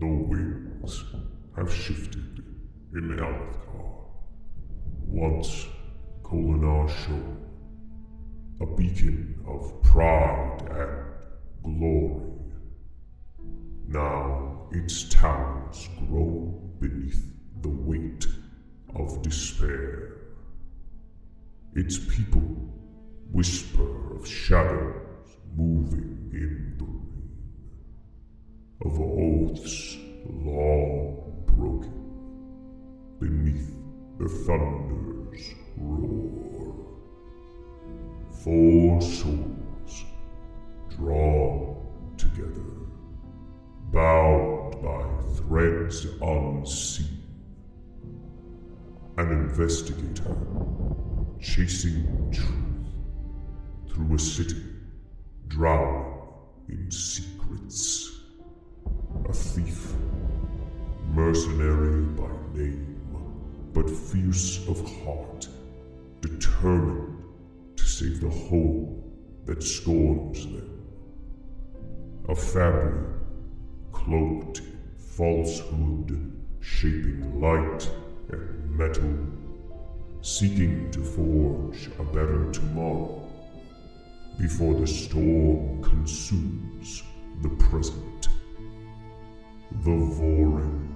The winds have shifted in Alethi. Once Kholinar shone, a beacon of pride and glory. Now its towers groan beneath the weight of despair. Its people whisper of shadows moving in the rain, of oaths long broken beneath the thunder's roar. 4 souls drawn together, bound by threads unseen. An investigator chasing truth through a city drowning in secrets. A thief, mercenary by name, but fierce of heart, determined to save the home that scorns them. A fabric cloaked in falsehood, shaping light and metal, seeking to forge a better tomorrow before the storm consumes the present. The Vorin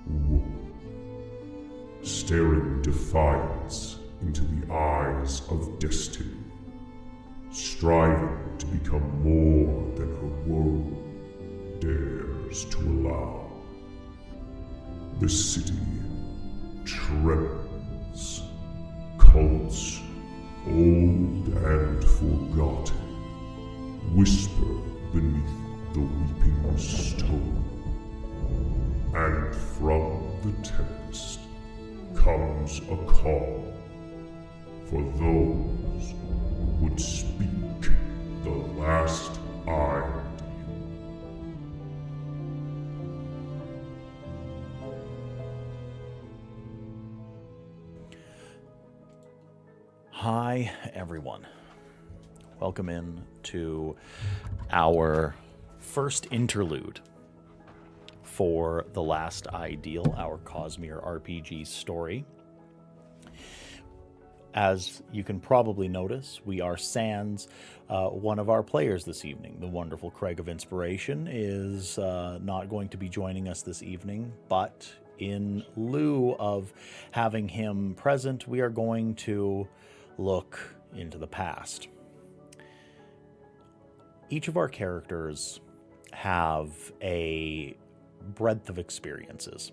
woman, staring defiance into the eyes of destiny, striving to become more than her world dares to allow. The city trembles. Cults, old and forgotten, whisper beneath the weeping stone. And from the tempest comes a call for those who would speak the last ideal. Hi, everyone. Welcome in to our first interlude for The Last Ideal, our Cosmere RPG story. As you can probably notice, we are sans one of our players this evening. The wonderful Craig of Inspiration is not going to be joining us this evening, but in lieu of having him present, we are going to look into the past. Each of our characters have a breadth of experiences,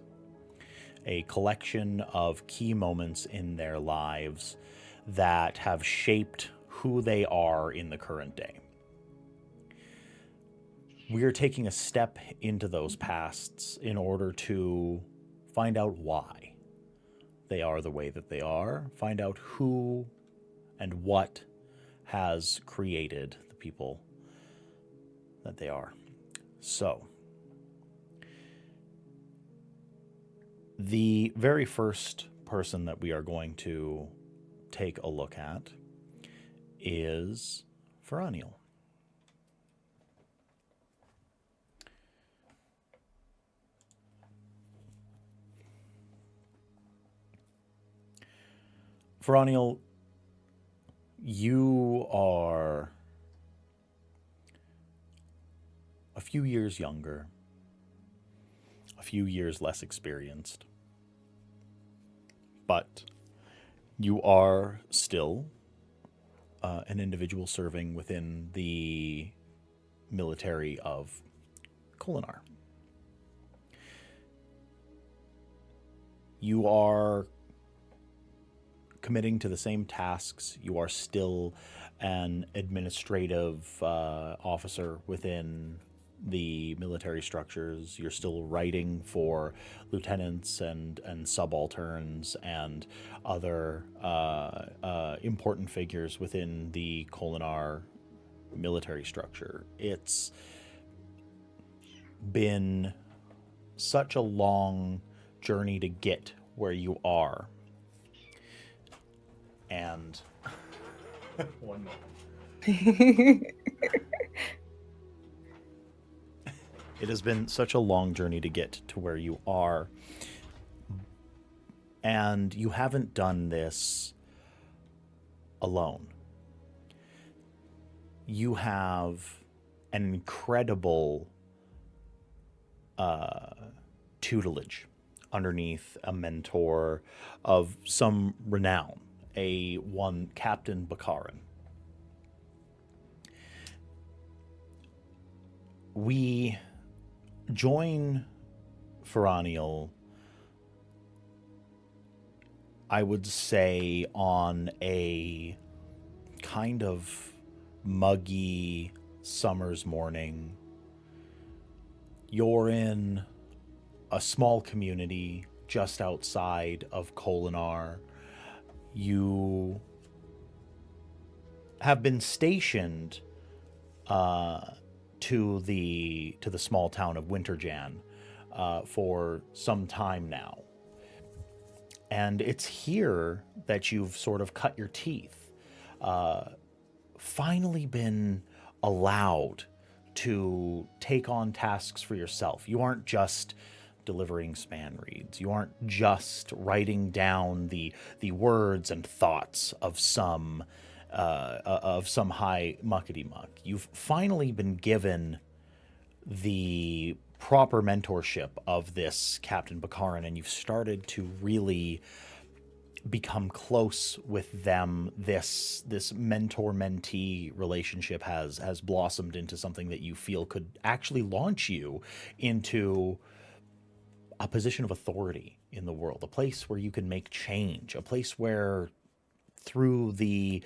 a collection of key moments in their lives that have shaped who they are in the current day. We are taking a step into those pasts in order to find out why they are the way that they are, find out who and what has created the people that they are. So, the very first person that we are going to take a look at is Feraniel. Feraniel, you are a few years younger, a few years less experienced, but you are still an individual serving within the military of Kholinar. You are committing to the same tasks. You are still an administrative officer within the military structures. You're still writing for lieutenants and subalterns and other important figures within the Kholinar military structure. It's been such a long journey to get where you are. And one moment. It has been such a long journey to get to where you are. And you haven't done this alone. You have an incredible tutelage underneath a mentor of some renown, one Captain Bakarin. We join Feraniel, I would say, on a kind of muggy summer's morning. You're in a small community just outside of Kholinar. You have been stationed to the small town of Winterjan for some time now. And it's here that you've sort of cut your teeth, finally been allowed to take on tasks for yourself. You aren't just delivering span reads. You aren't just writing down the words and thoughts of some high muckety muck. You've finally been given the proper mentorship of this Captain Bakarin, and you've started to really become close with them. This mentor-mentee relationship has blossomed into something that you feel could actually launch you into a position of authority in the world, a place where you can make change, a place where through the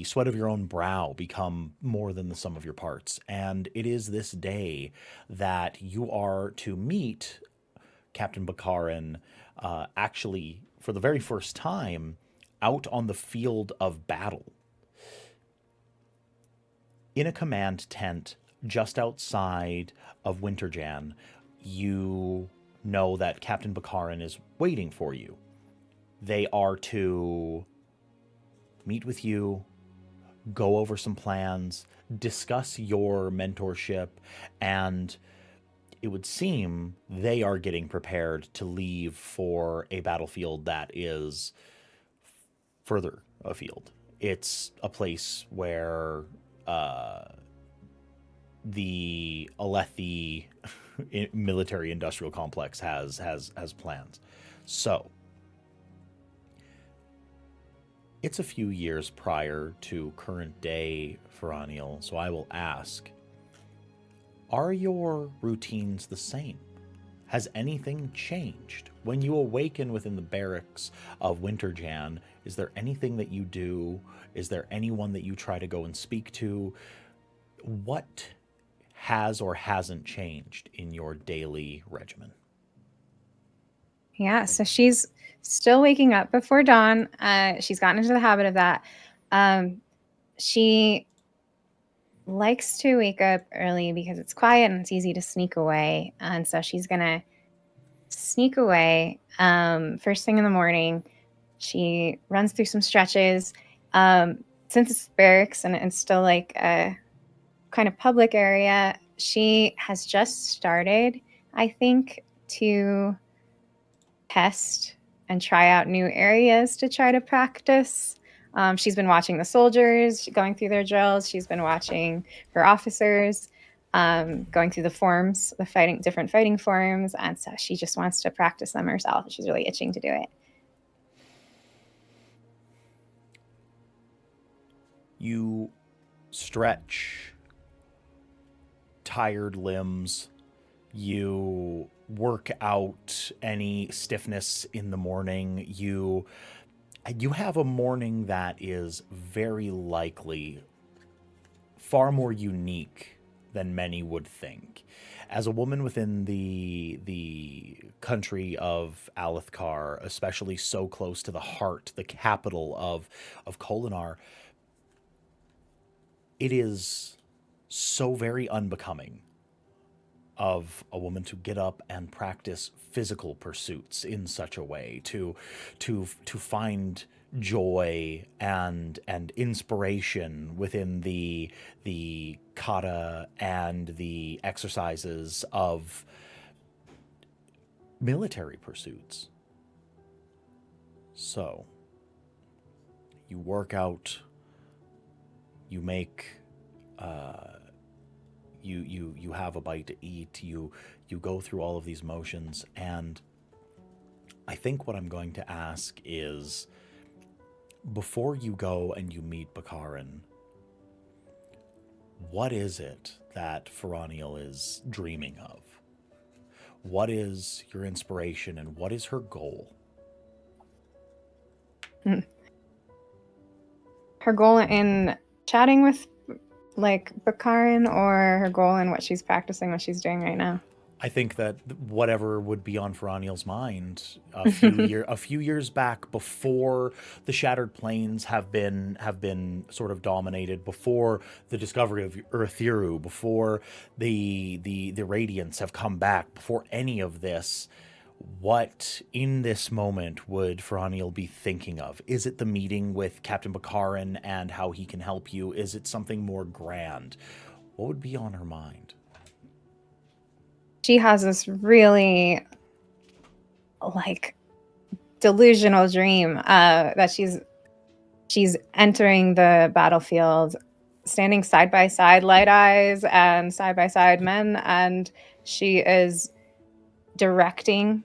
sweat of your own brow become more than the sum of your parts. And it is this day that you are to meet Captain Bakarin actually for the very first time out on the field of battle. In a command tent just outside of Winterjan, you know that Captain Bakarin is waiting for you. They are to meet with you, go over some plans, discuss your mentorship, and it would seem they are getting prepared to leave for a battlefield that is further afield. It's a place where the Alethi military-industrial complex has plans. So it's a few years prior to current day, Feraniel, so I will ask, are your routines the same? Has anything changed? When you awaken within the barracks of Winterjan, is there anything that you do? Is there anyone that you try to go and speak to? What has or hasn't changed in your daily regimen? Yeah, so she's still waking up before dawn. She's gotten into the habit of that. She likes to wake up early because it's quiet and it's easy to sneak away. And so she's going to sneak away first thing in the morning. She runs through some stretches. Since it's barracks and it's still like a kind of public area, she has just started, I think, to test and try out new areas to try to practice. She's been watching the soldiers going through their drills. She's been watching her officers going through the forms, different fighting forms. And so she just wants to practice them herself. She's really itching to do it. You stretch tired limbs. You work out any stiffness in the morning. You have a morning that is very likely far more unique than many would think. As a woman within the country of Alethkar, especially so close to the heart, the capital of Kholinar, it is so very unbecoming of a woman to get up and practice physical pursuits in such a way, to find joy and inspiration within the kata and the exercises of military pursuits. So you work out, you make you have a bite to eat, you go through all of these motions, and I think what I'm going to ask is, before you go and you meet Bakarin, what is it that Ferraniel is dreaming of? What is your inspiration and what is her goal? Her goal in chatting with like Bakarin, or her goal in what she's practicing, what she's doing right now? I think that whatever would be on Ferraniel's mind a few years back, before the Shattered Plains have been sort of dominated, before the discovery of Earthiru, before the Radiance have come back, before any of this, what in this moment would Ferraniel be thinking of? Is it the meeting with Captain Bakarin and how he can help you? Is it something more grand? What would be on her mind? She has this really like delusional dream that she's entering the battlefield, standing side by side, light eyes and side by side men, and she is directing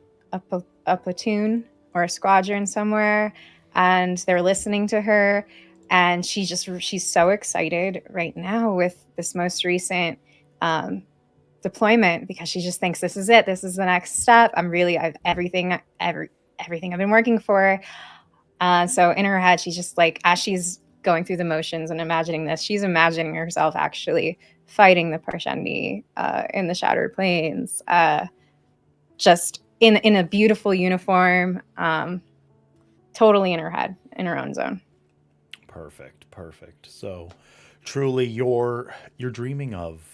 a platoon or a squadron somewhere, and they're listening to her, and she's so excited right now with this most recent deployment, because she just thinks this is it, this is the next step. I've everything I've been working for. So in her head, she's just like, as she's going through the motions and imagining this, she's imagining herself actually fighting the Parshendi in the Shattered Plains, just in a beautiful uniform, totally in her head, in her own zone. Perfect. So truly you're dreaming of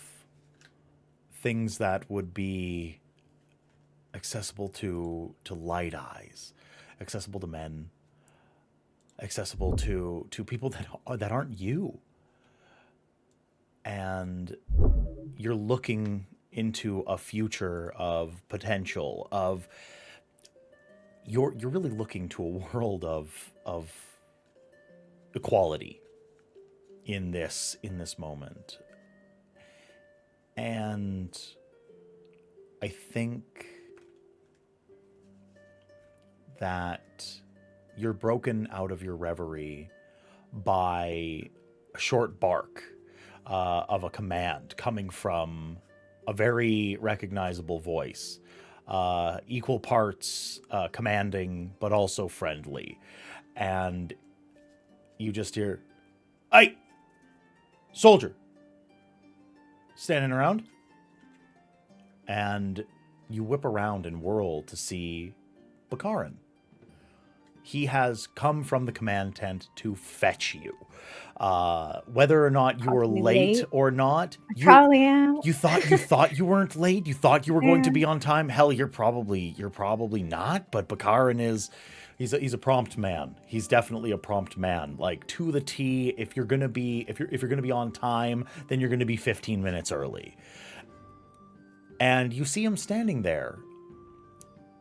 things that would be accessible to light eyes, accessible to men, accessible to people that aren't you. And you're looking into a future of potential, of you're really looking to a world of equality in this moment. And I think that you're broken out of your reverie by a short bark of a command coming from a very recognizable voice, equal parts commanding but also friendly. And you just hear, "Aye, soldier, standing around?" And you whip around and whirl to see Bakarin. He has come from the command tent to fetch you. Whether or not you were late or not, Probably am. you thought you weren't late. You thought you were going to be on time. Hell, you're probably not. But Bakarin is, he's a prompt man. He's definitely a prompt man, like to the T. If you're gonna be on time, then you're gonna be 15 minutes early. And you see him standing there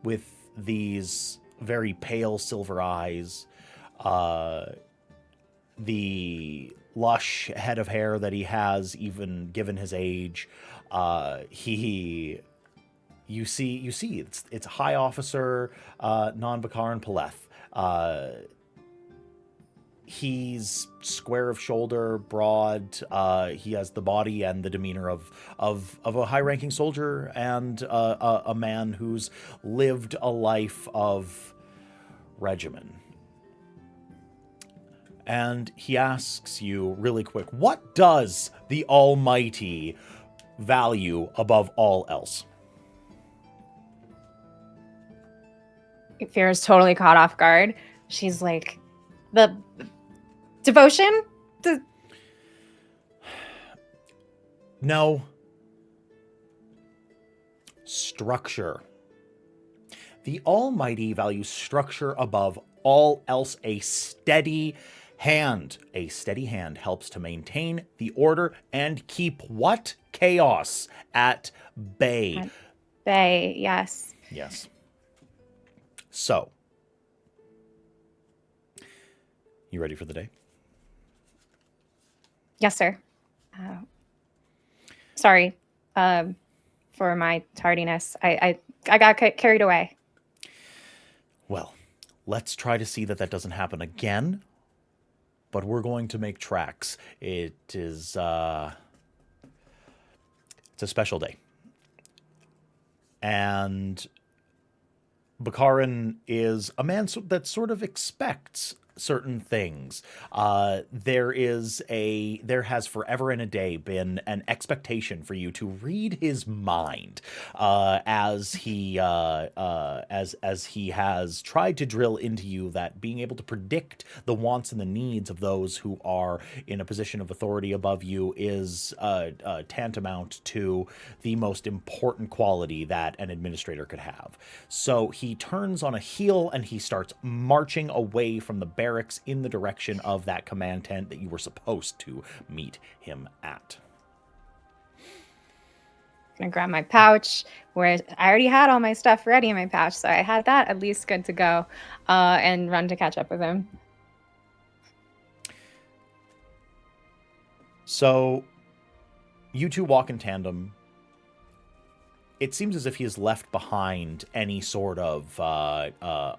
with these very pale silver eyes, the lush head of hair that he has, even given his age. You see it's High Officer Non-Bakarin Paleth. He's square of shoulder, broad. He has the body and the demeanor of a high-ranking soldier and a man who's lived a life of regimen. And he asks you really quick, what does the Almighty value above all else? Fira's totally caught off guard. She's like, the devotion? No. Structure. The Almighty values structure above all else. A steady hand. A steady hand helps to maintain the order and keep what? Chaos at bay. At bay, yes. Yes. So, you ready for the day? Yes, sir. Sorry for my tardiness. I got carried away. Well, let's try to see that doesn't happen again. But we're going to make tracks. It's a special day. And Bakarin is a man that sort of expects certain things. There has forever and a day been an expectation for you to read his mind, as he has tried to drill into you that being able to predict the wants and the needs of those who are in a position of authority above you is tantamount to the most important quality that an administrator could have. So he turns on a heel and he starts marching away from the barracks in the direction of that command tent that you were supposed to meet him at. I'm gonna grab my pouch where I already had all my stuff ready in my pouch, so I had that at least good to go, and run to catch up with him. So you two walk in tandem. It seems as if he has left behind any sort of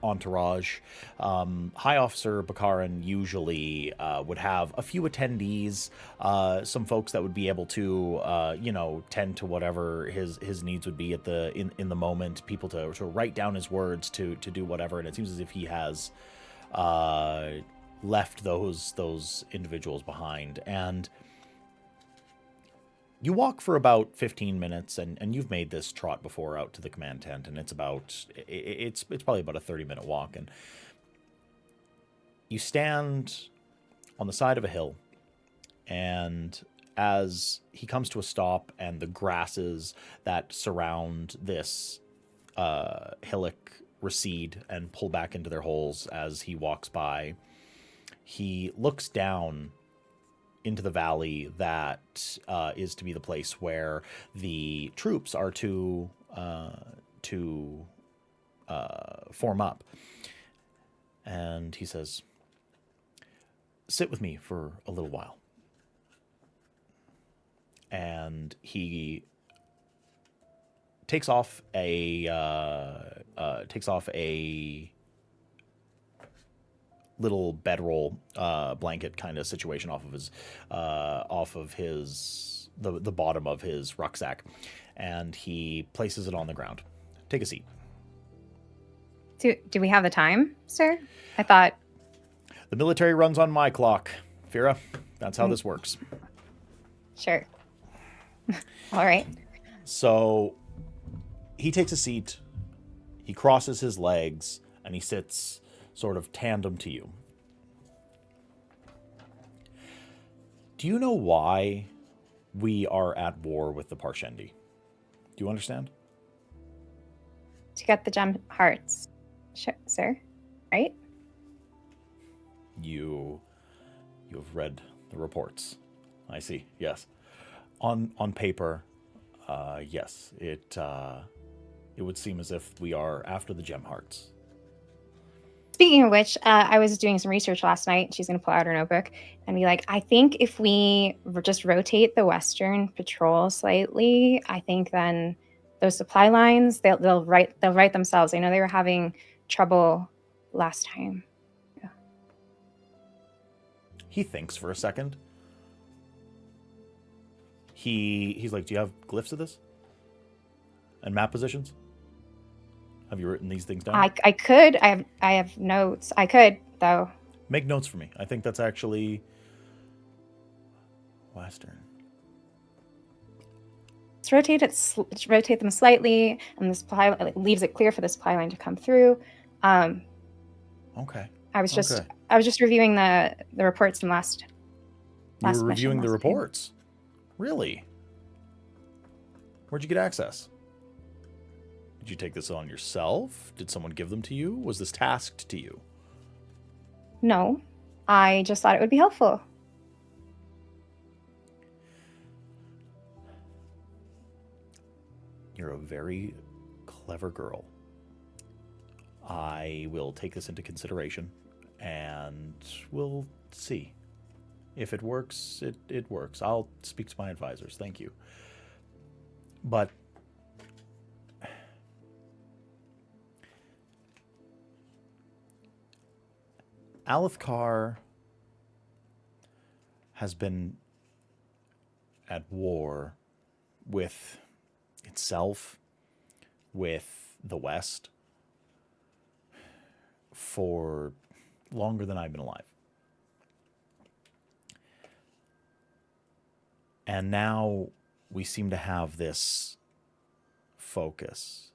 entourage. High Officer Bakarin usually would have a few attendees, some folks that would be able to, tend to whatever his needs would be at in the moment. People to write down his words, to do whatever. And it seems as if he has left those individuals behind. And you walk for about 15 minutes, and you've made this trot before out to the command tent, and it's probably about a 30-minute walk. And you stand on the side of a hill, and as he comes to a stop and the grasses that surround this hillock recede and pull back into their holes as he walks by, he looks down into the valley that is to be the place where the troops are to form up. And he says, "Sit with me for a little while." And he takes off a little bedroll blanket kind of situation off of the bottom of his rucksack, and he places it on the ground. Take a seat. Do we have the time, sir? I thought the military runs on my clock, Fira. That's how this works. Sure. All right. So he takes a seat, he crosses his legs, and he sits sort of tandem to you. Do you know why we are at war with the Parshendi? Do you understand? To get the gem hearts, sir. Right? You have read the reports. I see. Yes. On paper, yes. It would seem as if we are after the gem hearts. Speaking of which, I was doing some research last night. She's going to pull out her notebook and be like, I think if we just rotate the Western patrol slightly, I think then those supply lines, they'll right themselves. I know they were having trouble last time. Yeah. He thinks for a second. He's like, do you have glyphs of this? And map positions? Have you written these things down? I could. I have notes. I could, though. Make notes for me. I think that's actually Western. Let's rotate them slightly, and the supply leaves it clear for the supply line to come through. Okay. I was just reviewing the reports from last. You were reviewing the time. Did you take this on yourself? Did someone give them to you? Was this tasked to you? No, I just thought it would be helpful. You're a very clever girl. I will take this into consideration, and we'll see. If it works, it works. I'll speak to my advisors. Thank you. But Alethkar has been at war with itself, with the West, for longer than I've been alive. And now we seem to have this focus.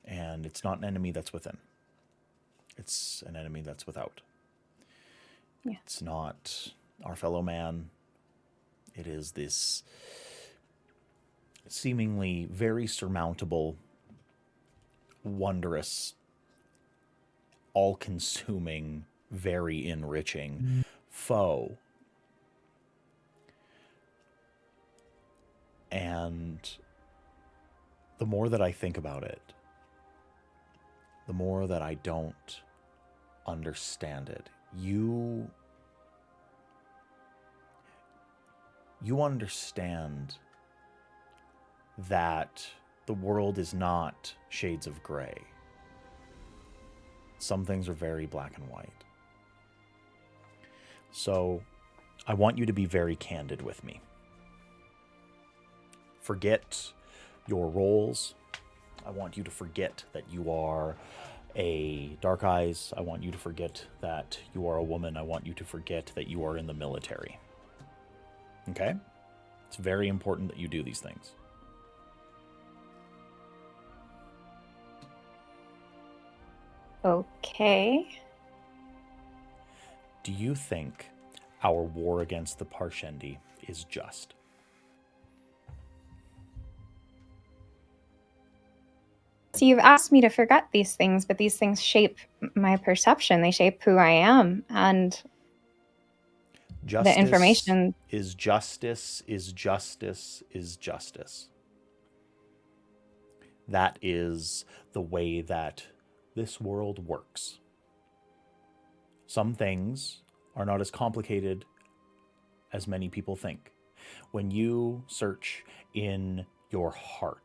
And it's not an enemy that's within. It's an enemy that's without. Yeah. It's not our fellow man. It is this seemingly very surmountable, wondrous, all-consuming, very enriching foe. And the more that I think about it, the more that I don't understand it. You understand that the world is not shades of gray. Some things are very black and white. So I want you to be very candid with me. Forget your roles. I want you to forget that you are a Dark Eyes. I want you to forget that you are a woman. I want you to forget that you are in the military. Okay? It's very important that you do these things. Okay. Do you think our war against the Parshendi is just? So you've asked me to forget these things, but these things shape my perception. They shape who I am, and Justice the information is justice, is justice, is justice. That is the way that this world works. Some things are not as complicated as many people think. When you search in your heart,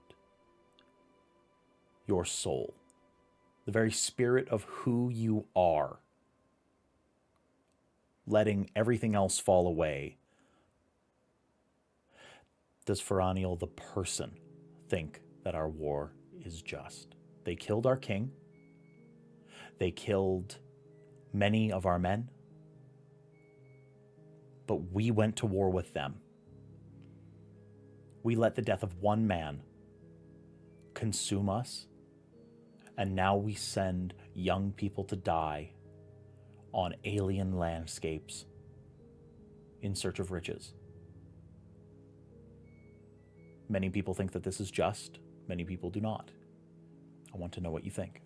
your soul, the very spirit of who you are, letting everything else fall away, does Feraniel the person think that our war is just? They killed our king. They killed many of our men. But we went to war with them. We let the death of one man consume us. And now we send young people to die on alien landscapes in search of riches. Many people think that this is just. Many people do not. I want to know what you think.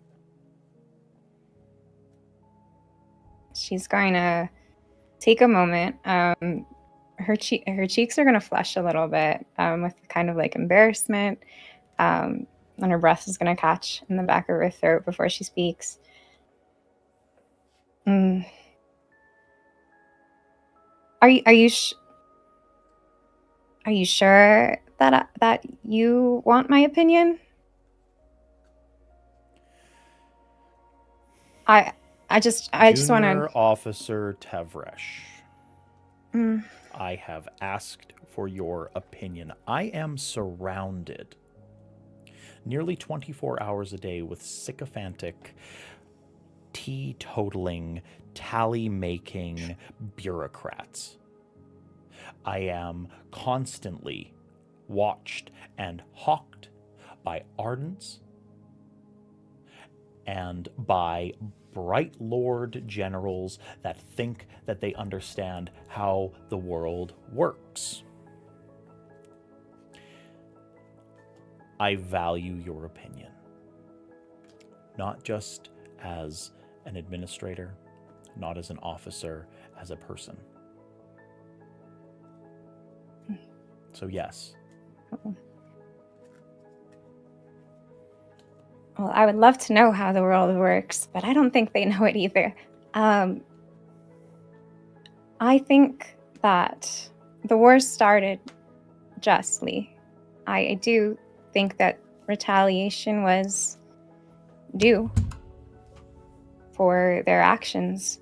she's going to take a moment. Her cheeks are going to flush a little bit with kind of like embarrassment. And her breath is going to catch in the back of her throat before she speaks. Are you sure that you want my opinion? I just want to. Junior Officer Tevresh, Mm. I have asked for your opinion. I am surrounded nearly 24 hours a day with sycophantic, teetotaling, tally-making bureaucrats. I am constantly watched and hawked by ardents and by bright lord generals that think that they understand how the world works. I value your opinion, not just as an administrator, not as an officer, as a person. So yes. Well, I would love to know how the world works, but I don't think they know it either. I think that the war started justly. I do think that retaliation was due for their actions.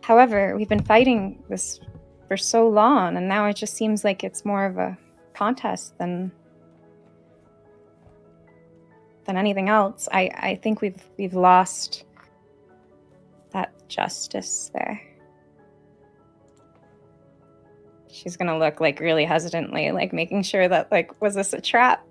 However, we've been fighting this for so long, and now it just seems like it's more of a contest than anything else. I think we've lost that justice there. She's gonna look like really hesitantly, like making sure that, like, was this a trap?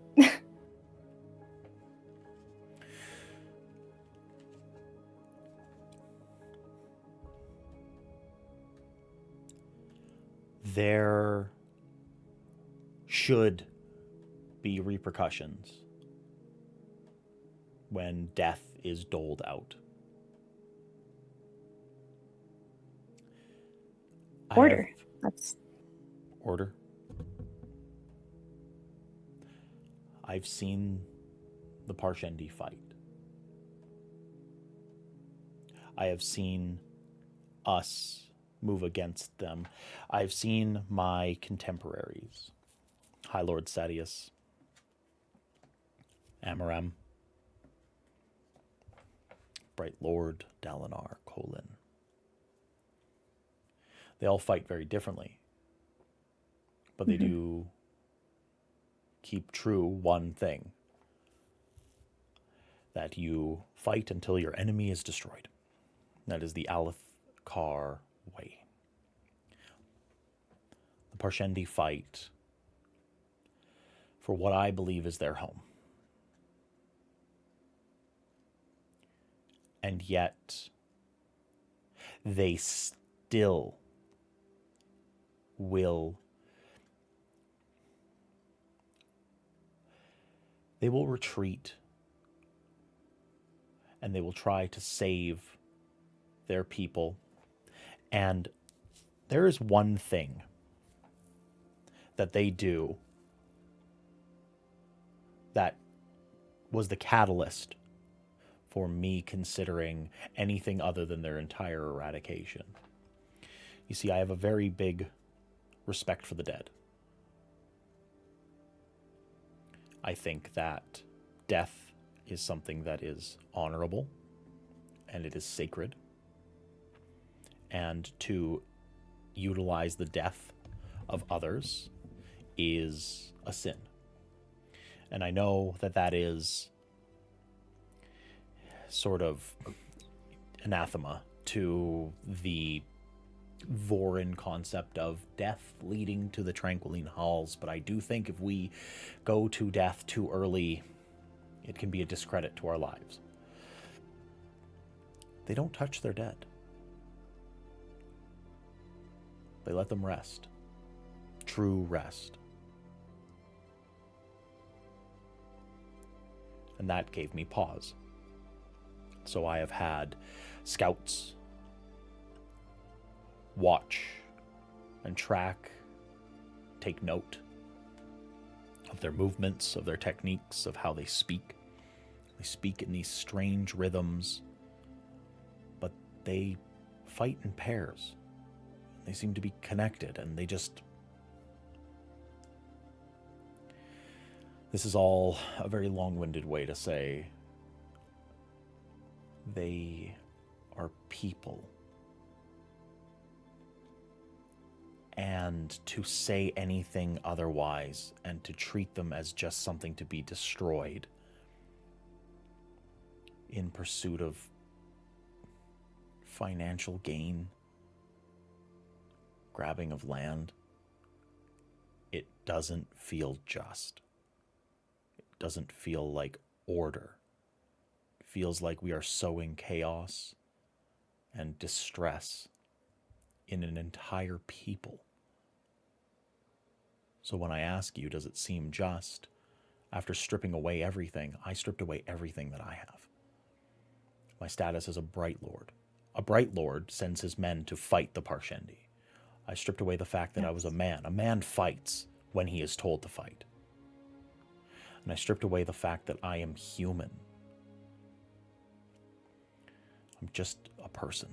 There should be repercussions when death is doled out. Order. That's order. I've seen the Parshendi fight. I have seen us move against them. I've seen my contemporaries, High Lord Sadius, Amaram, Bright Lord Dalinar, Kholin. They all fight very differently, but they do keep true one thing, that you fight until your enemy is destroyed. That is the Alethkar way. The Parshendi fight for what I believe is their home. And yet, they still will retreat, and they will try to save their people. And there is one thing that they do that was the catalyst for me considering anything other than their entire eradication. You see, I have a very big respect for the dead. I think that death is something that is honorable and it is sacred. And to utilize the death of others is a sin. And I know that that is sort of anathema to the Vorin concept of death leading to the Tranquiline Halls, but I do think if we go to death too early, it can be a discredit to our lives. They don't touch their dead. They let them rest. True rest. And that gave me pause. So I have had scouts watch and track, take note of their movements, of their techniques, of how they speak. They speak in these strange rhythms, but they fight in pairs. They seem to be connected, and they just... This is all a very long-winded way to say they are people. And to say anything otherwise and to treat them as just something to be destroyed in pursuit of financial gain, grabbing of land, it doesn't feel just. It doesn't feel like order. It feels like we are sowing chaos and distress in an entire people. So when I ask you, does it seem just? After stripping away everything, I stripped away everything that I have. My status as a Bright Lord. A Bright Lord sends his men to fight the Parshendi. I stripped away the fact that I was a man. A man fights when he is told to fight. And I stripped away the fact that I am human. I'm just a person.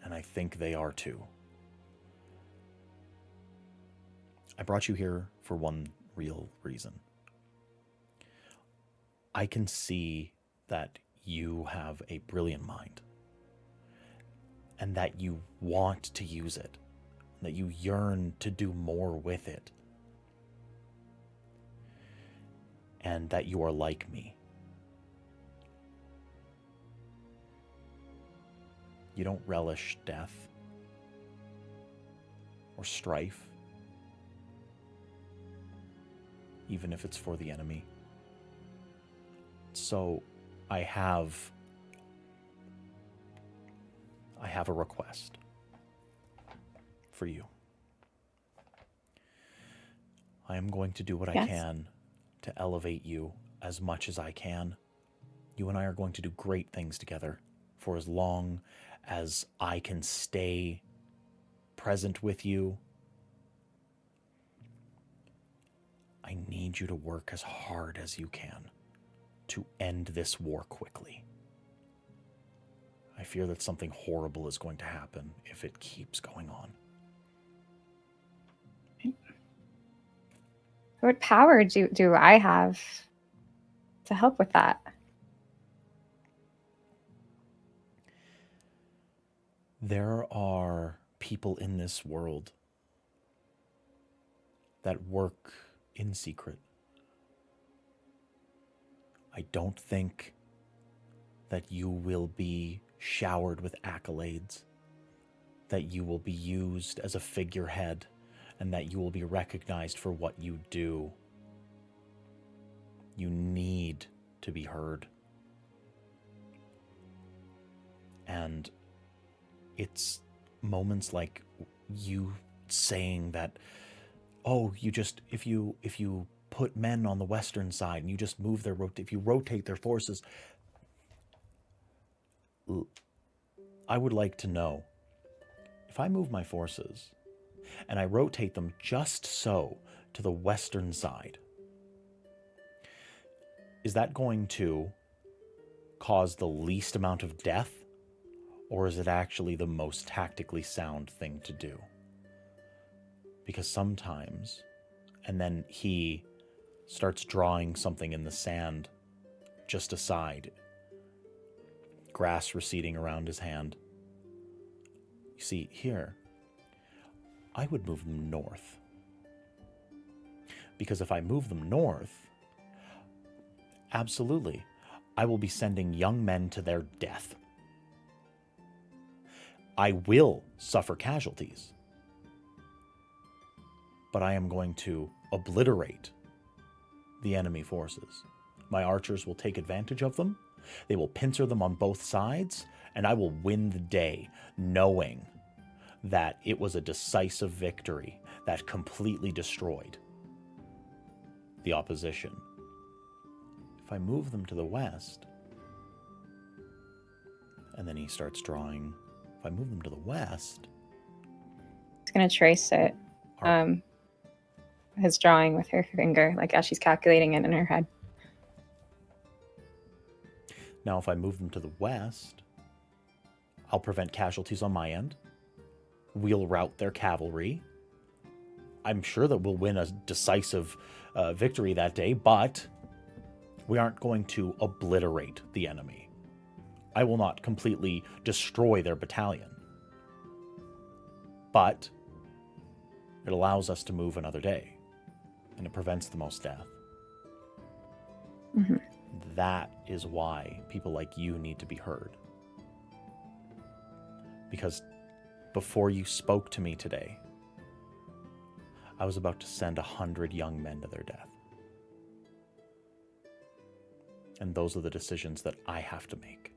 And I think they are too. I brought you here for one real reason. I can see that you have a brilliant mind and that you want to use it, that you yearn to do more with it, and that you are like me. You don't relish death or strife, even if it's for the enemy. So I have a request for you. I am going to do what I can to elevate you as much as I can. You and I are going to do great things together for as long as I can stay present with you. I need you to work as hard as you can to end this war quickly. I fear that something horrible is going to happen if it keeps going on. What power do I have to help with that? There are people in this world that work in secret. I don't think that you will be showered with accolades, that you will be used as a figurehead, and that you will be recognized for what you do. You need to be heard. And it's moments like you saying that, oh, if you put men on the western side and you just move if you rotate their forces. I would like to know, if I move my forces and I rotate them just so to the western side, is that going to cause the least amount of death, or is it actually the most tactically sound thing to do? Because sometimes, and then he starts drawing something in the sand just aside, grass receding around his hand. You see, here, I would move them north. Because if I move them north, absolutely, I will be sending young men to their death. I will suffer casualties, but I am going to obliterate the enemy forces. My archers will take advantage of them. They will pincer them on both sides, and I will win the day knowing that it was a decisive victory that completely destroyed the opposition. If I move them to the west, and then he starts drawing, if I move them to the west... She's going to trace it, his drawing with her finger, like as she's calculating it in her head. Now, if I move them to the west, I'll prevent casualties on my end. We'll rout their cavalry. I'm sure that we'll win a decisive victory that day, but we aren't going to obliterate the enemy. I will not completely destroy their battalion. But it allows us to move another day, and it prevents the most death. Mm-hmm. That is why people like you need to be heard. Because before you spoke to me today, I was about to send 100 young men to their death. And those are the decisions that I have to make.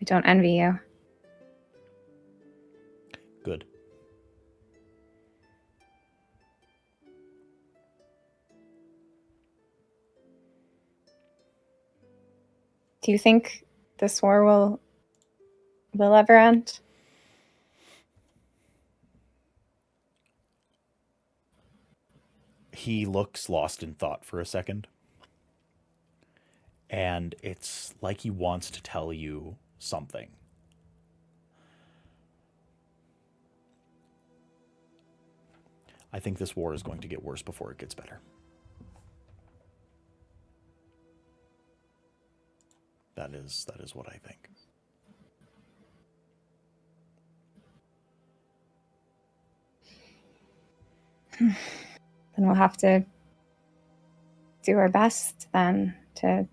I don't envy you. Do you think this war will ever end? He looks lost in thought for a second. And it's like he wants to tell you something. I think this war is going to get worse before it gets better. That is what I think. Then we'll have to do our best then to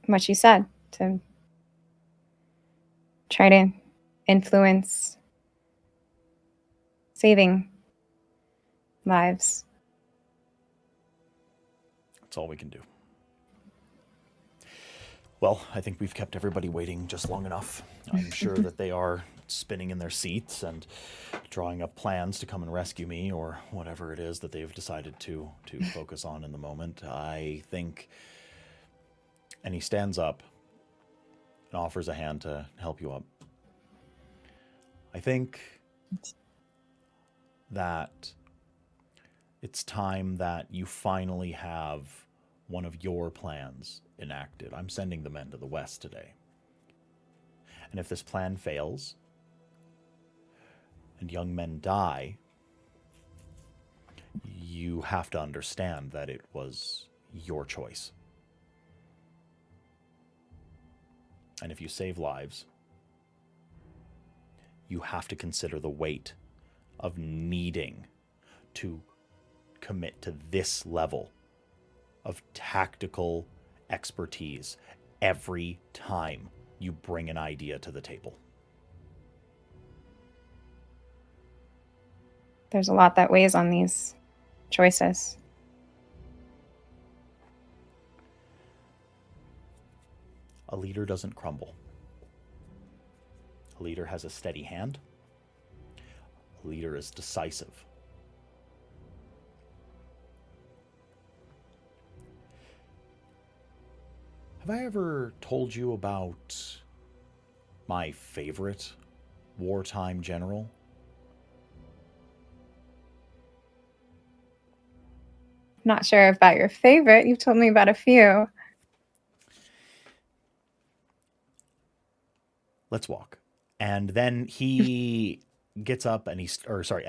what you said, to try to influence saving lives. That's all we can do. Well, I think we've kept everybody waiting just long enough. I'm sure that they are spinning in their seats and drawing up plans to come and rescue me or whatever it is that they've decided to focus on in the moment. I think... And he stands up and offers a hand to help you up. I think that it's time that you finally have one of your plans enacted. I'm sending the men to the west today. And if this plan fails and young men die, you have to understand that it was your choice. And if you save lives, you have to consider the weight of needing to commit to this level of tactical expertise every time you bring an idea to the table. There's a lot that weighs on these choices. A leader doesn't crumble. A leader has a steady hand. A leader is decisive. Have I ever told you about my favorite wartime general? Not sure about your favorite. You've told me about a few. Let's walk. And then he gets up and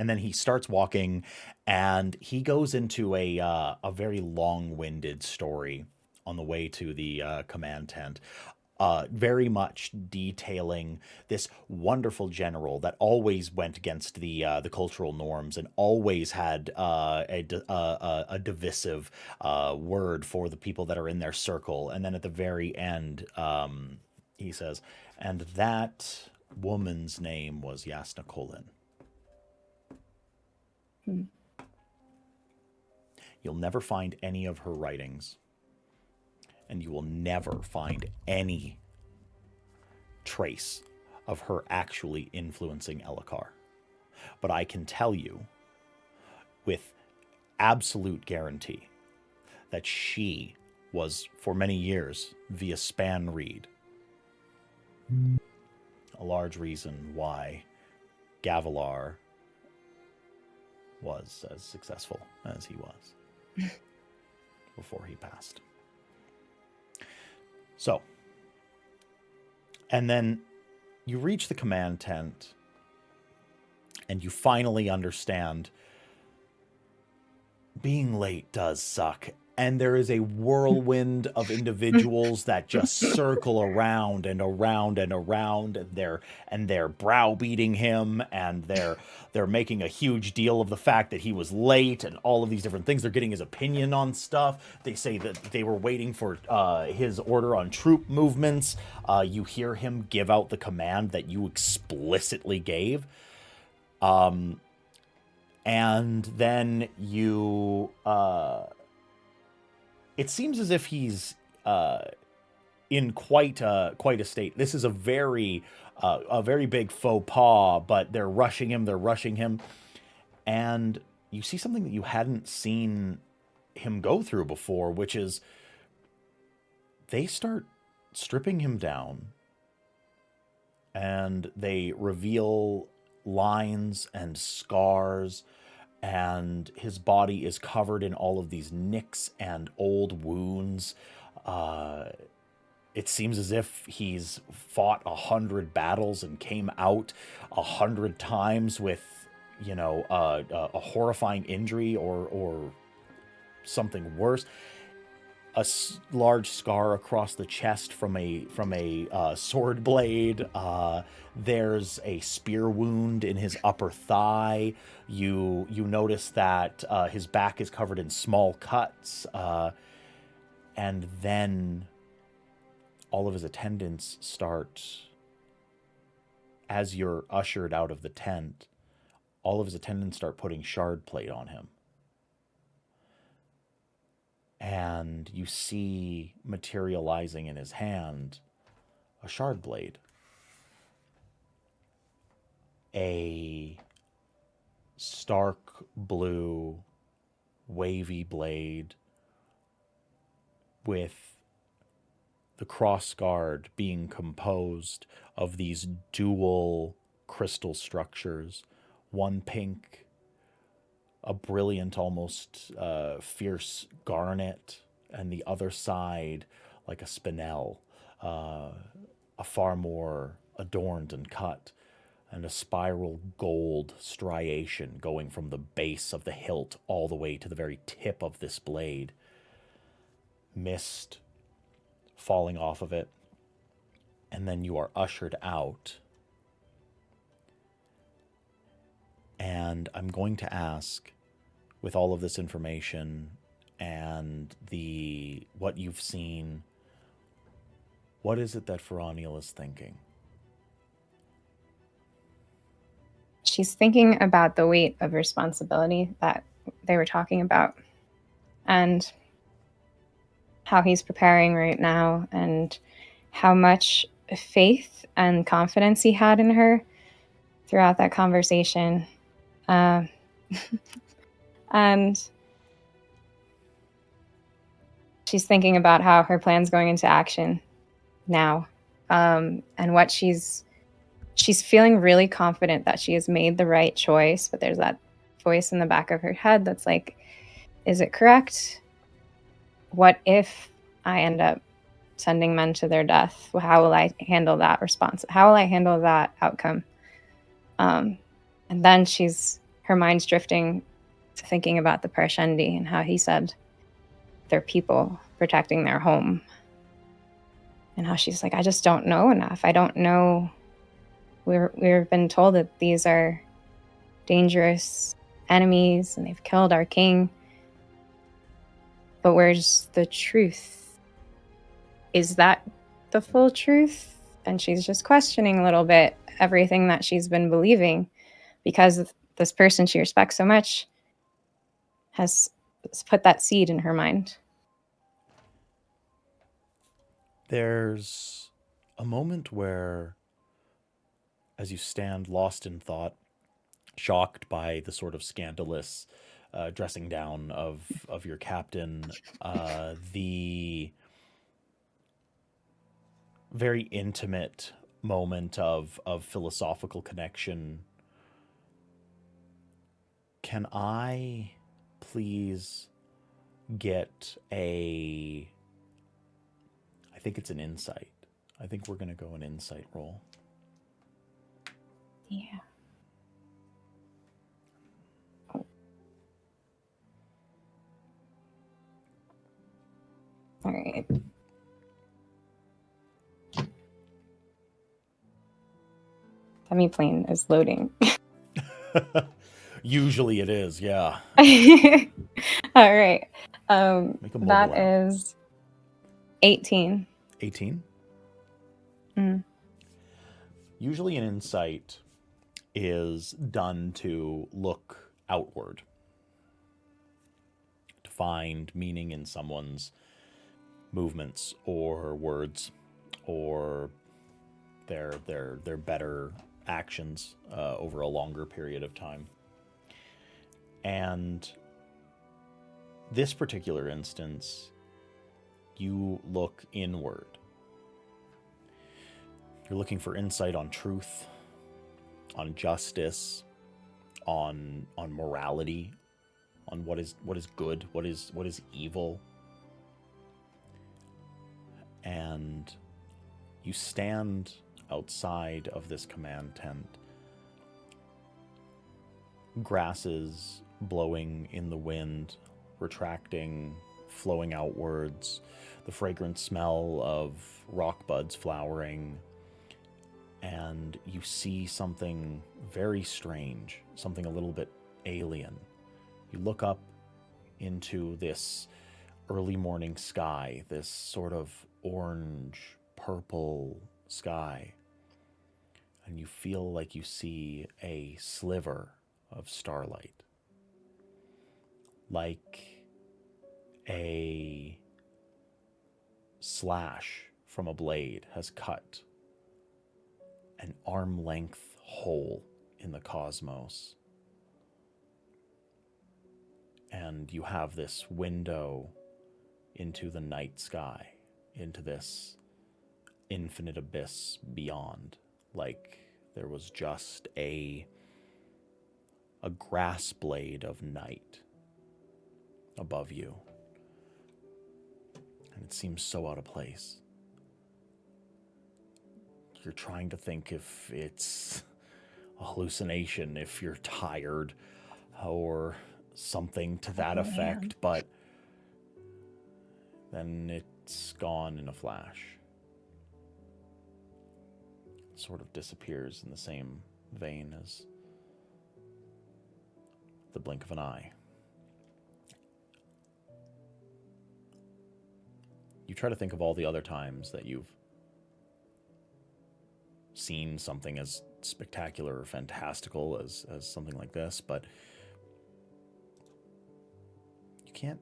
then he starts walking, and he goes into a very long-winded story on the way to the command tent, very much detailing this wonderful general that always went against the cultural norms and always had a divisive word for the people that are in their circle. And then at the very end, he says, and that woman's name was Yasna Kolin. You'll never find any of her writings, and you will never find any trace of her actually influencing Elhokar. But I can tell you with absolute guarantee that she was, for many years, via Span Reed, a large reason why Gavilar was as successful as he was before he passed. So, and then you reach the command tent and you finally understand being late does suck. And there is a whirlwind of individuals that just circle around and around and around, and they're browbeating him, and they're making a huge deal of the fact that he was late and all of these different things. They're getting his opinion on stuff. They say that they were waiting for his order on troop movements. You hear him give out the command that you explicitly gave. And then you... it seems as if he's in quite a state. This is a very big faux pas, but they're rushing him. And you see something that you hadn't seen him go through before, which is they start stripping him down, and they reveal lines and scars, and his body is covered in all of these nicks and old wounds. It seems as if he's fought 100 battles and came out 100 times with, a horrifying injury or something worse. Large scar across the chest from a sword blade. There's a spear wound in his upper thigh. You notice that his back is covered in small cuts, and then all of his attendants start, as you're ushered out of the tent, all of his attendants start putting shard plate on him. And you see materializing in his hand a shard blade. A stark blue, wavy blade with the cross guard being composed of these dual crystal structures, one pink, a brilliant, almost fierce garnet, and the other side like a spinel, a far more adorned and cut, and a spiral gold striation going from the base of the hilt all the way to the very tip of this blade. Mist falling off of it, and then you are ushered out. And I'm going to ask, with all of this information and what you've seen, what is it that Ferraniel is thinking? She's thinking about the weight of responsibility that they were talking about, and how he's preparing right now, and how much faith and confidence he had in her throughout that conversation. And she's thinking about how her plan's going into action now, and what she's feeling really confident that she has made the right choice, but there's that voice in the back of her head that's like, is it correct? What if I end up sending men to their death? How will I handle that response? How will I handle that outcome? And then her mind's drifting to thinking about the Parshendi and how he said they're people protecting their home. And how she's like, I just don't know enough. I don't know. We've been told that these are dangerous enemies and they've killed our king. But where's the truth? Is that the full truth? And she's just questioning a little bit everything that she's been believing, because this person she respects so much has put that seed in her mind. There's a moment where, as you stand lost in thought, shocked by the sort of scandalous dressing down of your captain, the very intimate moment of philosophical connection. Can I please get I think it's an insight. I think we're going to go an insight roll. Yeah. All right. Demiplane is loading. Usually it is, yeah. All right. That is 18. 18? Mm. Usually an insight is done to look outward, to find meaning in someone's movements or words or their better actions over a longer period of time. And this particular instance, you look inward. You're looking for insight on truth, on justice, on morality, on what is good, what is evil. And you stand outside of this command tent. Grasses blowing in the wind, retracting, flowing outwards, the fragrant smell of rock buds flowering, and you see something very strange, something a little bit alien. You look up into this early morning sky, this sort of orange, purple sky, and you feel like you see a sliver of starlight, like a slash from a blade has cut an arm-length hole in the cosmos. And you have this window into the night sky, into this infinite abyss beyond, like there was just a grass blade of night above you. And it seems so out of place. You're trying to think if it's a hallucination, if you're tired, or something to that effect, but then it's gone in a flash. It sort of disappears in the same vein as the blink of an eye. You try to think of all the other times that you've seen something as spectacular or fantastical as something like this, but you can't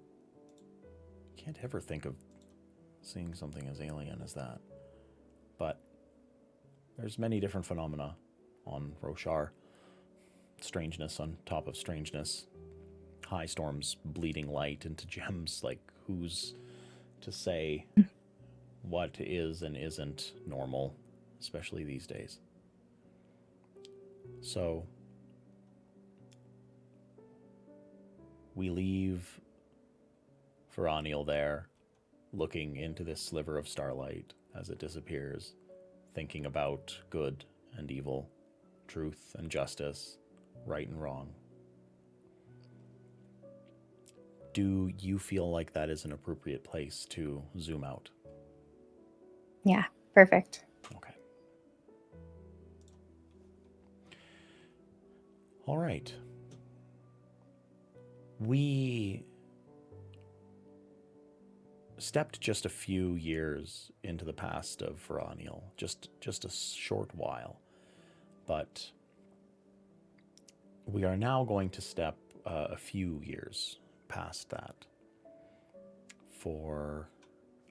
ever think of seeing something as alien as that. But there's many different phenomena on Roshar. Strangeness on top of strangeness. High storms bleeding light into gems. Like, who's to say what is and isn't normal, especially these days? So we leave Feraniel there, looking into this sliver of starlight as it disappears, thinking about good and evil, truth and justice, right and wrong. Do you feel like that is an appropriate place to zoom out? Yeah, perfect. Okay. All right. We stepped just a few years into the past of Feraniel, just a short while, but we are now going to step a few years past that for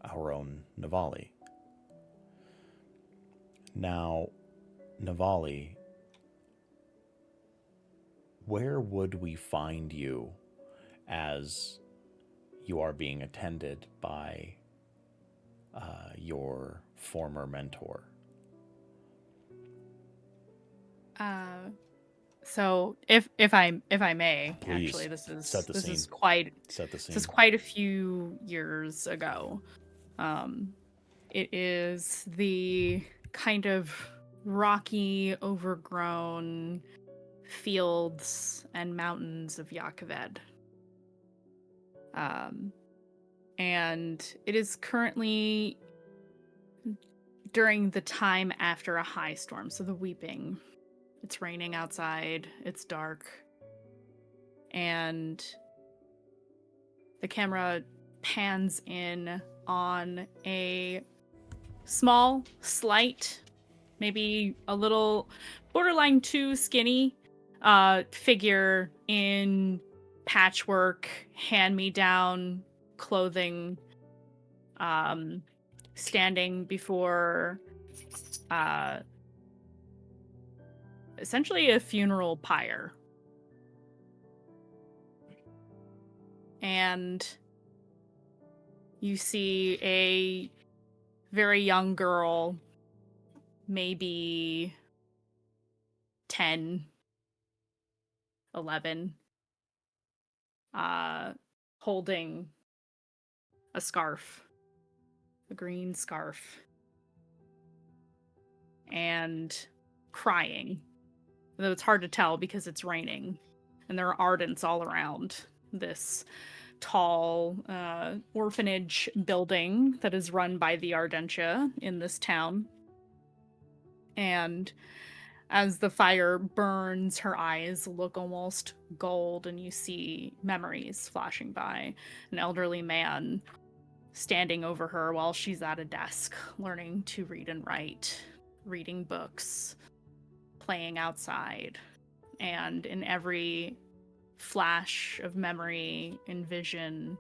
our own Navali. Now, Navali, where would we find you as you are being attended by your former mentor? So if I may, Please, actually, this is set the scene. Set the scene. This is quite a few years ago. It is the kind of rocky, overgrown fields and mountains of Yakaved. And it is currently during the time after a high storm, so the weeping. It's raining outside, it's dark, and the camera pans in on a small, slight, maybe a little borderline too skinny figure in patchwork, hand-me-down clothing, standing before essentially a funeral pyre. And You see a very young girl, maybe 10, 11, holding a scarf, a green scarf, and crying. Though it's hard to tell because it's raining, and there are ardents all around this tall orphanage building that is run by the Ardentia in this town. And as the fire burns, her eyes look almost gold, and you see memories flashing by. An elderly man standing over her while she's at a desk, learning to read and write, reading books, playing outside. And in every flash of memory and vision,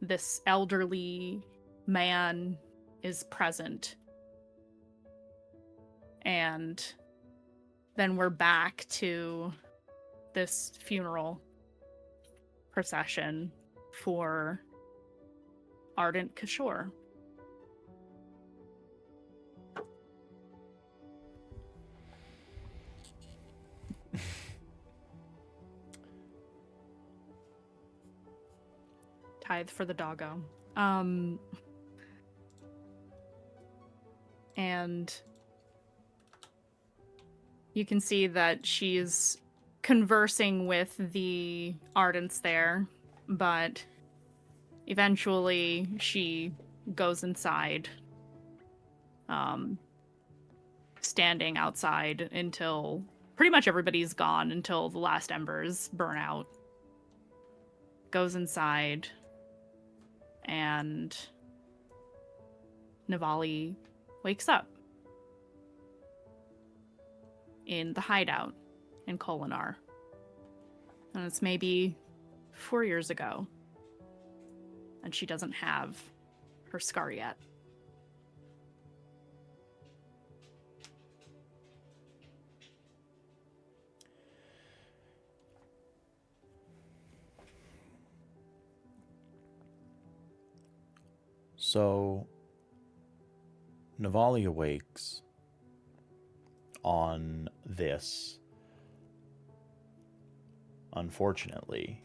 this elderly man is present. And then we're back to this funeral procession for Ardent Kishore. Tithe for the doggo. And you can see that she's conversing with the Ardents there, but eventually she goes inside, standing outside until pretty much everybody's gone, until the last embers burn out. Goes inside, and Navali wakes up in the hideout in Kholinar. And it's maybe 4 years ago, and she doesn't have her scar yet. So, Navali awakes on this, unfortunately,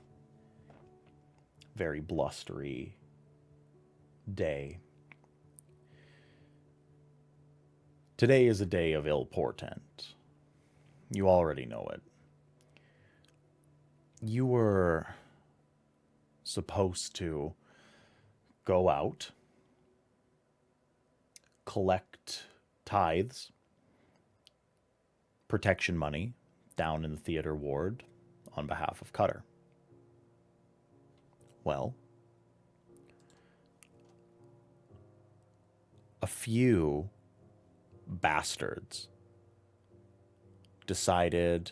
very blustery day. Today is a day of ill portent. You already know it. You were supposed to go out, collect tithes, protection money down in the theater ward on behalf of Cutter. Well, a few bastards decided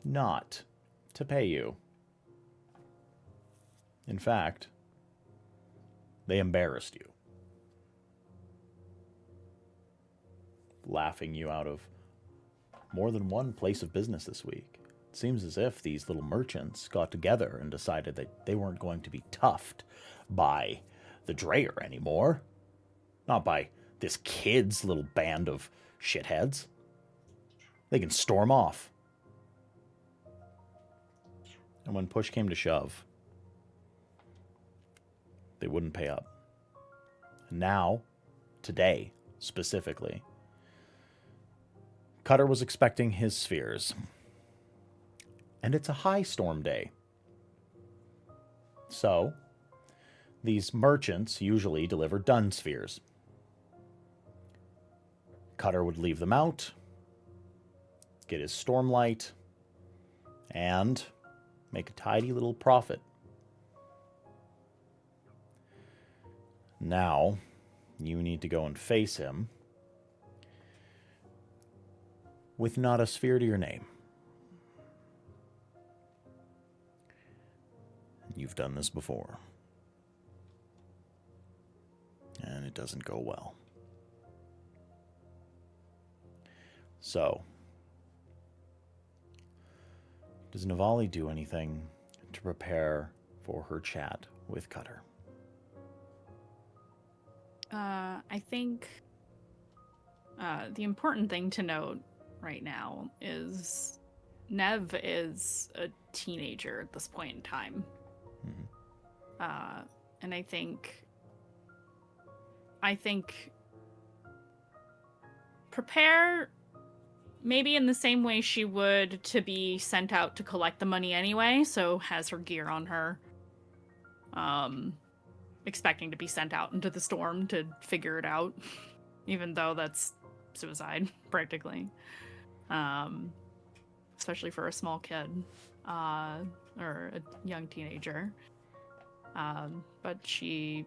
not to pay you. In fact, they embarrassed you, laughing you out of more than one place of business this week. It seems as if these little merchants got together and decided that they weren't going to be toughed by the Dreyer anymore. Not by this kid's little band of shitheads. They can storm off. And when push came to shove, they wouldn't pay up. And now, today, specifically, Cutter was expecting his spheres. And it's a high storm day. So, these merchants usually deliver dun spheres. Cutter would leave them out, get his stormlight, and make a tidy little profit. Now, you need to go and face him with not a sphere to your name. You've done this before, and it doesn't go well. So, does Navali do anything to prepare for her chat with Cutter? I think the important thing to note right now is Nev is a teenager at this point in time. And I think prepare maybe in the same way she would to be sent out to collect the money anyway, so has her gear on her. Expecting to be sent out into the storm to figure it out, even though that's suicide, practically. Especially for a small kid, or a young teenager. But she,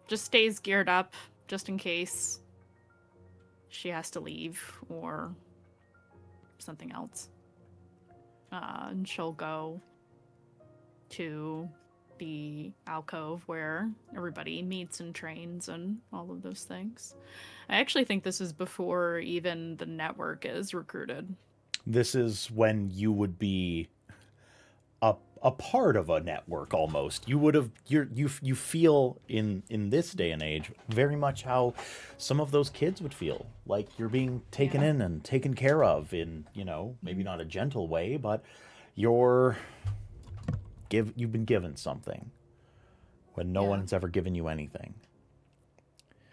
just stays geared up just in case she has to leave or something else. And she'll go to the alcove where everybody meets and trains and all of those things. I actually think this is before even the network is recruited. This is when you would be a part of a network almost. You would have you feel in this day and age very much how some of those kids would feel, like you're being taken in and taken care of in, maybe not a gentle way, but you've been given something when no one's ever given you anything.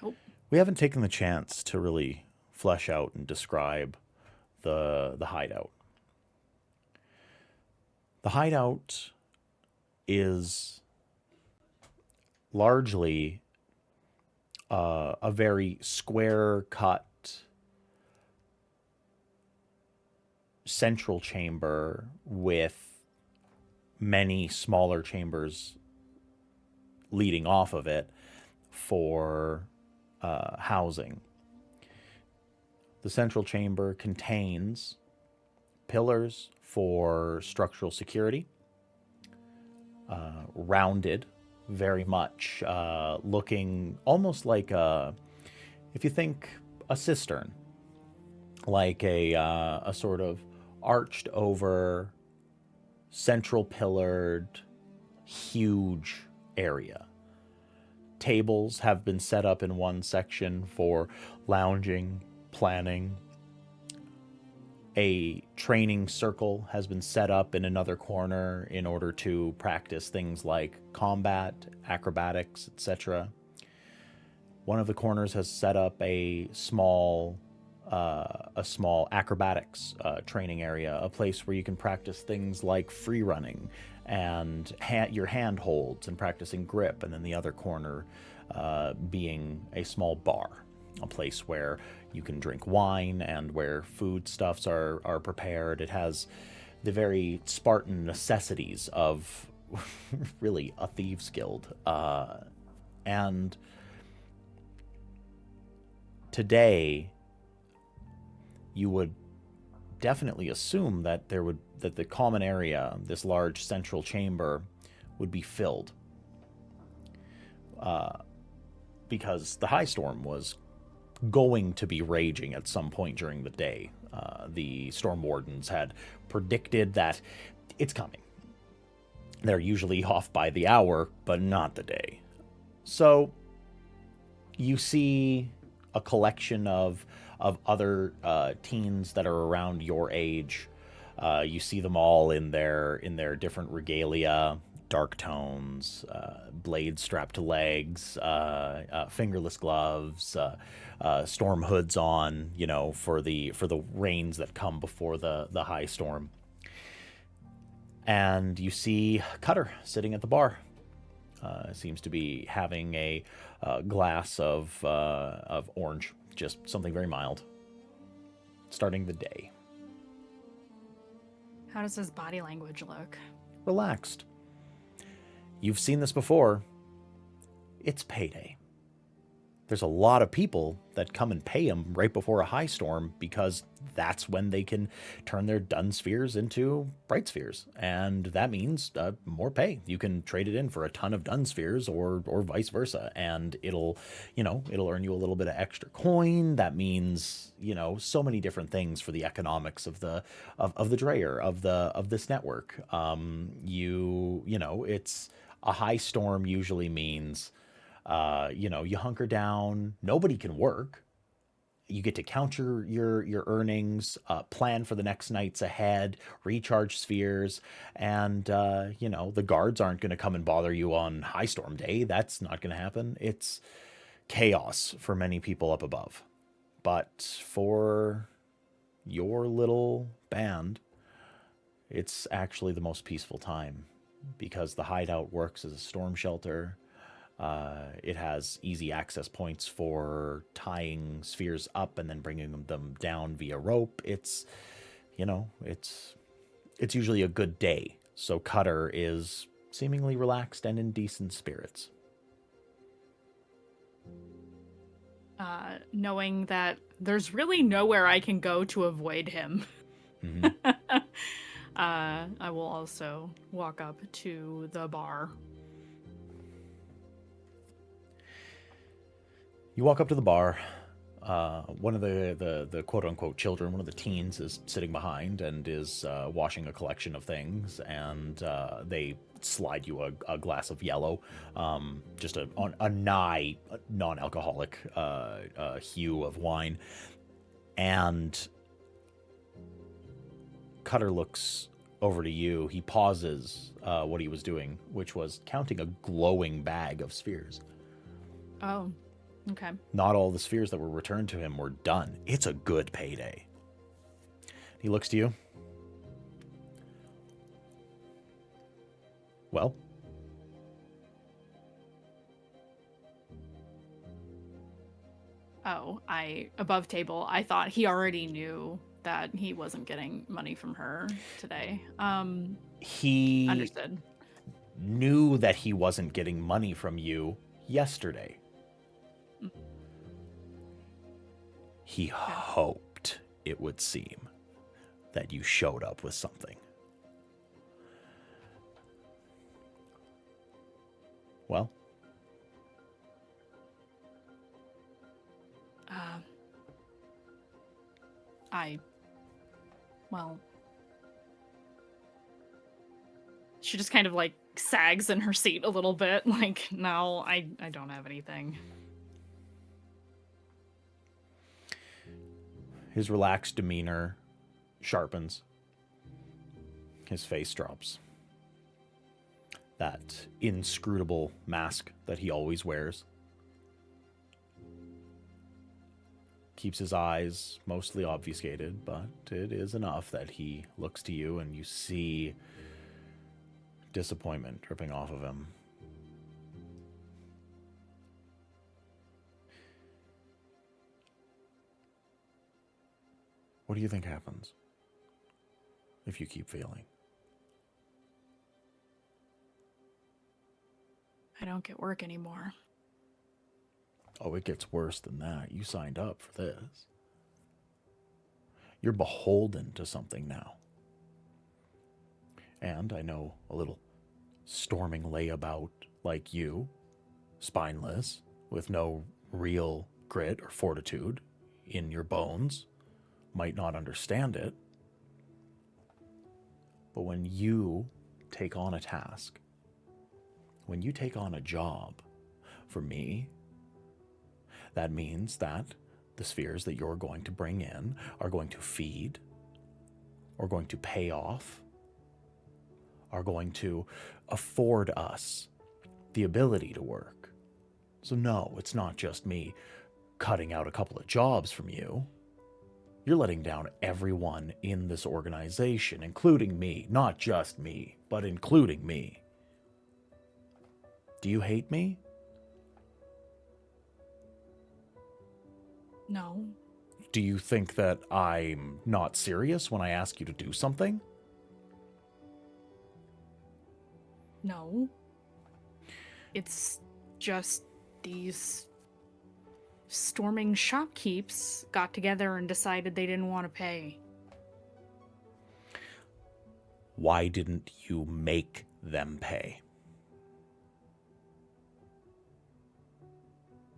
Nope. We haven't taken the chance to really flesh out and describe the hideout. The hideout is largely a very square-cut central chamber with many smaller chambers leading off of it for housing. The central chamber contains pillars for structural security, rounded, very much looking almost like if you think a cistern, like a sort of arched over, central pillared, huge area. Tables have been set up in one section for lounging, planning. A training circle has been set up in another corner in order to practice things like combat, acrobatics, etc. One of the corners has set up a small acrobatics training area, a place where you can practice things like free running and your hand holds and practicing grip, and then the other corner being a small bar, a place where you can drink wine and where foodstuffs are prepared. It has the very Spartan necessities of really a thieves' guild. And today, you would definitely assume that that the common area, this large central chamber, would be filled. Because the high storm was going to be raging at some point during the day. The storm wardens had predicted that it's coming. They're usually off by the hour, but not the day. So you see a collection of other teens that are around your age. You see them all in their different regalia, dark tones, blades strapped to legs, fingerless gloves, storm hoods on, for the rains that come before the high storm. And you see Cutter sitting at the bar. Seems to be having a glass of orange, just something very mild. Starting the day. How does his body language look? Relaxed. You've seen this before. It's payday. There's a lot of people that come and pay him right before a high storm because that's when they can turn their dun spheres into bright spheres. And that means more pay. You can trade it in for a ton of dun spheres or vice versa. And it'll earn you a little bit of extra coin. That means, so many different things for the economics of the Dreyer, of this network. It's a high storm usually means You hunker down. Nobody can work. You get to count your earnings, plan for the next nights ahead, recharge spheres, and the guards aren't going to come and bother you on High Storm Day. That's not going to happen. It's chaos for many people up above, but for your little band, it's actually the most peaceful time because the hideout works as a storm shelter. It has easy access points for tying spheres up and then bringing them down via rope. It's usually a good day. So Cutter is seemingly relaxed and in decent spirits. Knowing that there's really nowhere I can go to avoid him. Mm-hmm. I will also walk up to the bar. You walk up to the bar. One of the quote-unquote children, one of the teens, is sitting behind and is washing a collection of things, and they slide you a glass of yellow, just a nigh non-alcoholic hue of wine. And Cutter looks over to you. He pauses what he was doing, which was counting a glowing bag of spheres. Oh. Okay. Not all the spheres that were returned to him were done. It's a good payday. He looks to you. Well? Oh, above table, I thought he already knew that he wasn't getting money from her today. He understood. Knew that he wasn't getting money from you yesterday. He hoped, it would seem, that you showed up with something. Well? She just kind of like sags in her seat a little bit, like, no, I don't have anything. His relaxed demeanor sharpens. His face drops. That inscrutable mask that he always wears keeps his eyes mostly obfuscated, but it is enough that he looks to you and you see disappointment dripping off of him. What do you think happens if you keep failing? I don't get work anymore. Oh, it gets worse than that. You signed up for this. You're beholden to something now. And I know a little storming layabout like you, spineless, with no real grit or fortitude in your bones, might not understand it. But when you take on a task, when you take on a job, for me, that means that the spheres that you're going to bring in are going to feed, are going to pay off, are going to afford us the ability to work. So no, it's not just me cutting out a couple of jobs from you. You're letting down everyone in this organization, including me. Not just me, but including me. Do you hate me? No. Do you think that I'm not serious when I ask you to do something? No. It's just these storming shopkeepers got together and decided they didn't want to pay. Why didn't you make them pay?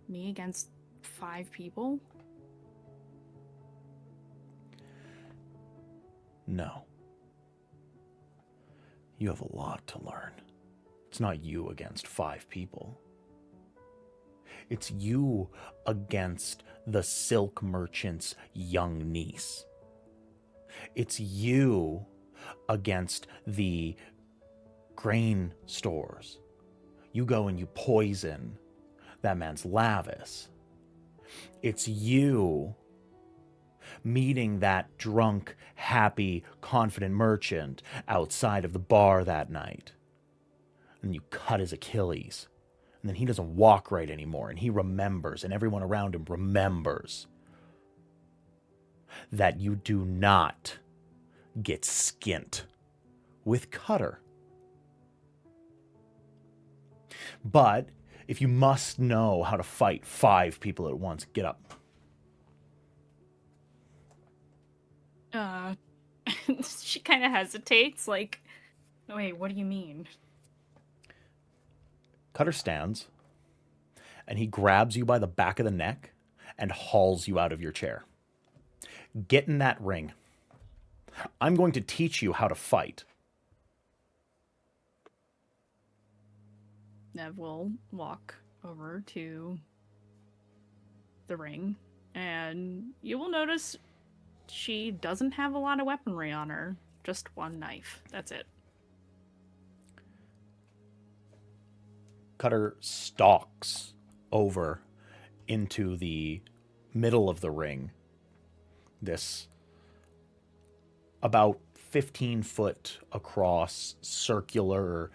Me against 5 people? No. You have a lot to learn. It's not you against 5 people. It's you against the silk merchant's young niece. It's you against the grain stores. You go and you poison that man's Lavis. It's you meeting that drunk, happy, confident merchant outside of the bar that night. And you cut his Achilles. And then he doesn't walk right anymore. And he remembers, and everyone around him remembers that you do not get skint with Cutter. But if you must know how to fight 5 people at once, get up. She kind of hesitates, like, wait, what do you mean? Cutter stands, and he grabs you by the back of the neck and hauls you out of your chair. Get in that ring. I'm going to teach you how to fight. Nev will walk over to the ring, and you will notice she doesn't have a lot of weaponry on her. Just one knife. That's it. Cutter stalks over into the middle of the ring. This about 15-foot across circular,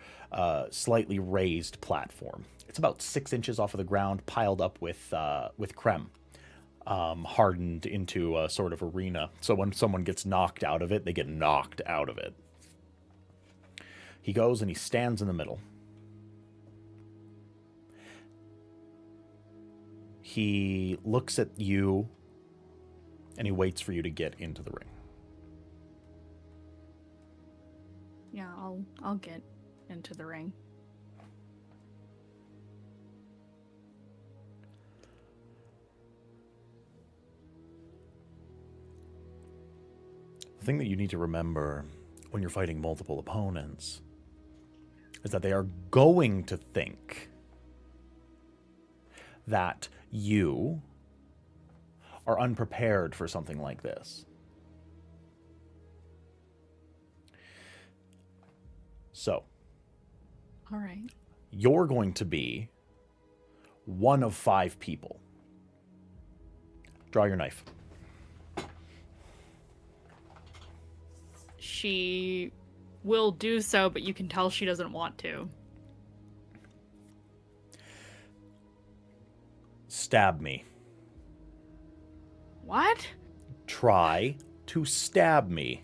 slightly raised platform. It's about 6 inches off of the ground, piled up with creme, hardened into a sort of arena. So when someone gets knocked out of it, they get knocked out of it. He goes and he stands in the middle. He looks at you, and he waits for you to get into the ring. Yeah, I'll get into the ring. The thing that you need to remember when you're fighting multiple opponents is that they are going to think that you are unprepared for something like this. So, All right. you're going to be one of 5 people. Draw your knife. She will do so, but you can tell she doesn't want to. Stab me. What? Try to stab me.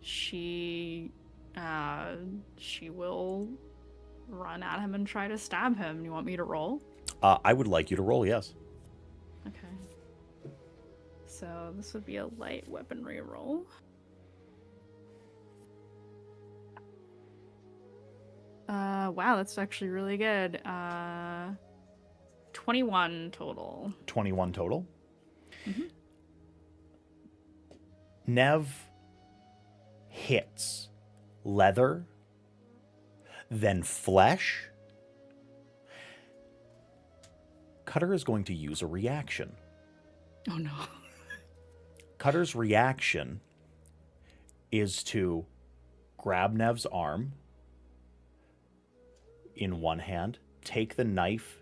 She will run at him and try to stab him. You want me to roll? I would like you to roll, yes. Okay. So this would be a light weaponry roll. Wow, that's actually really good. 21 total. 21 total. Mm-hmm. Nev hits leather, then flesh. Cutter is going to use a reaction. Oh no. Cutter's reaction is to grab Nev's arm in one hand, take the knife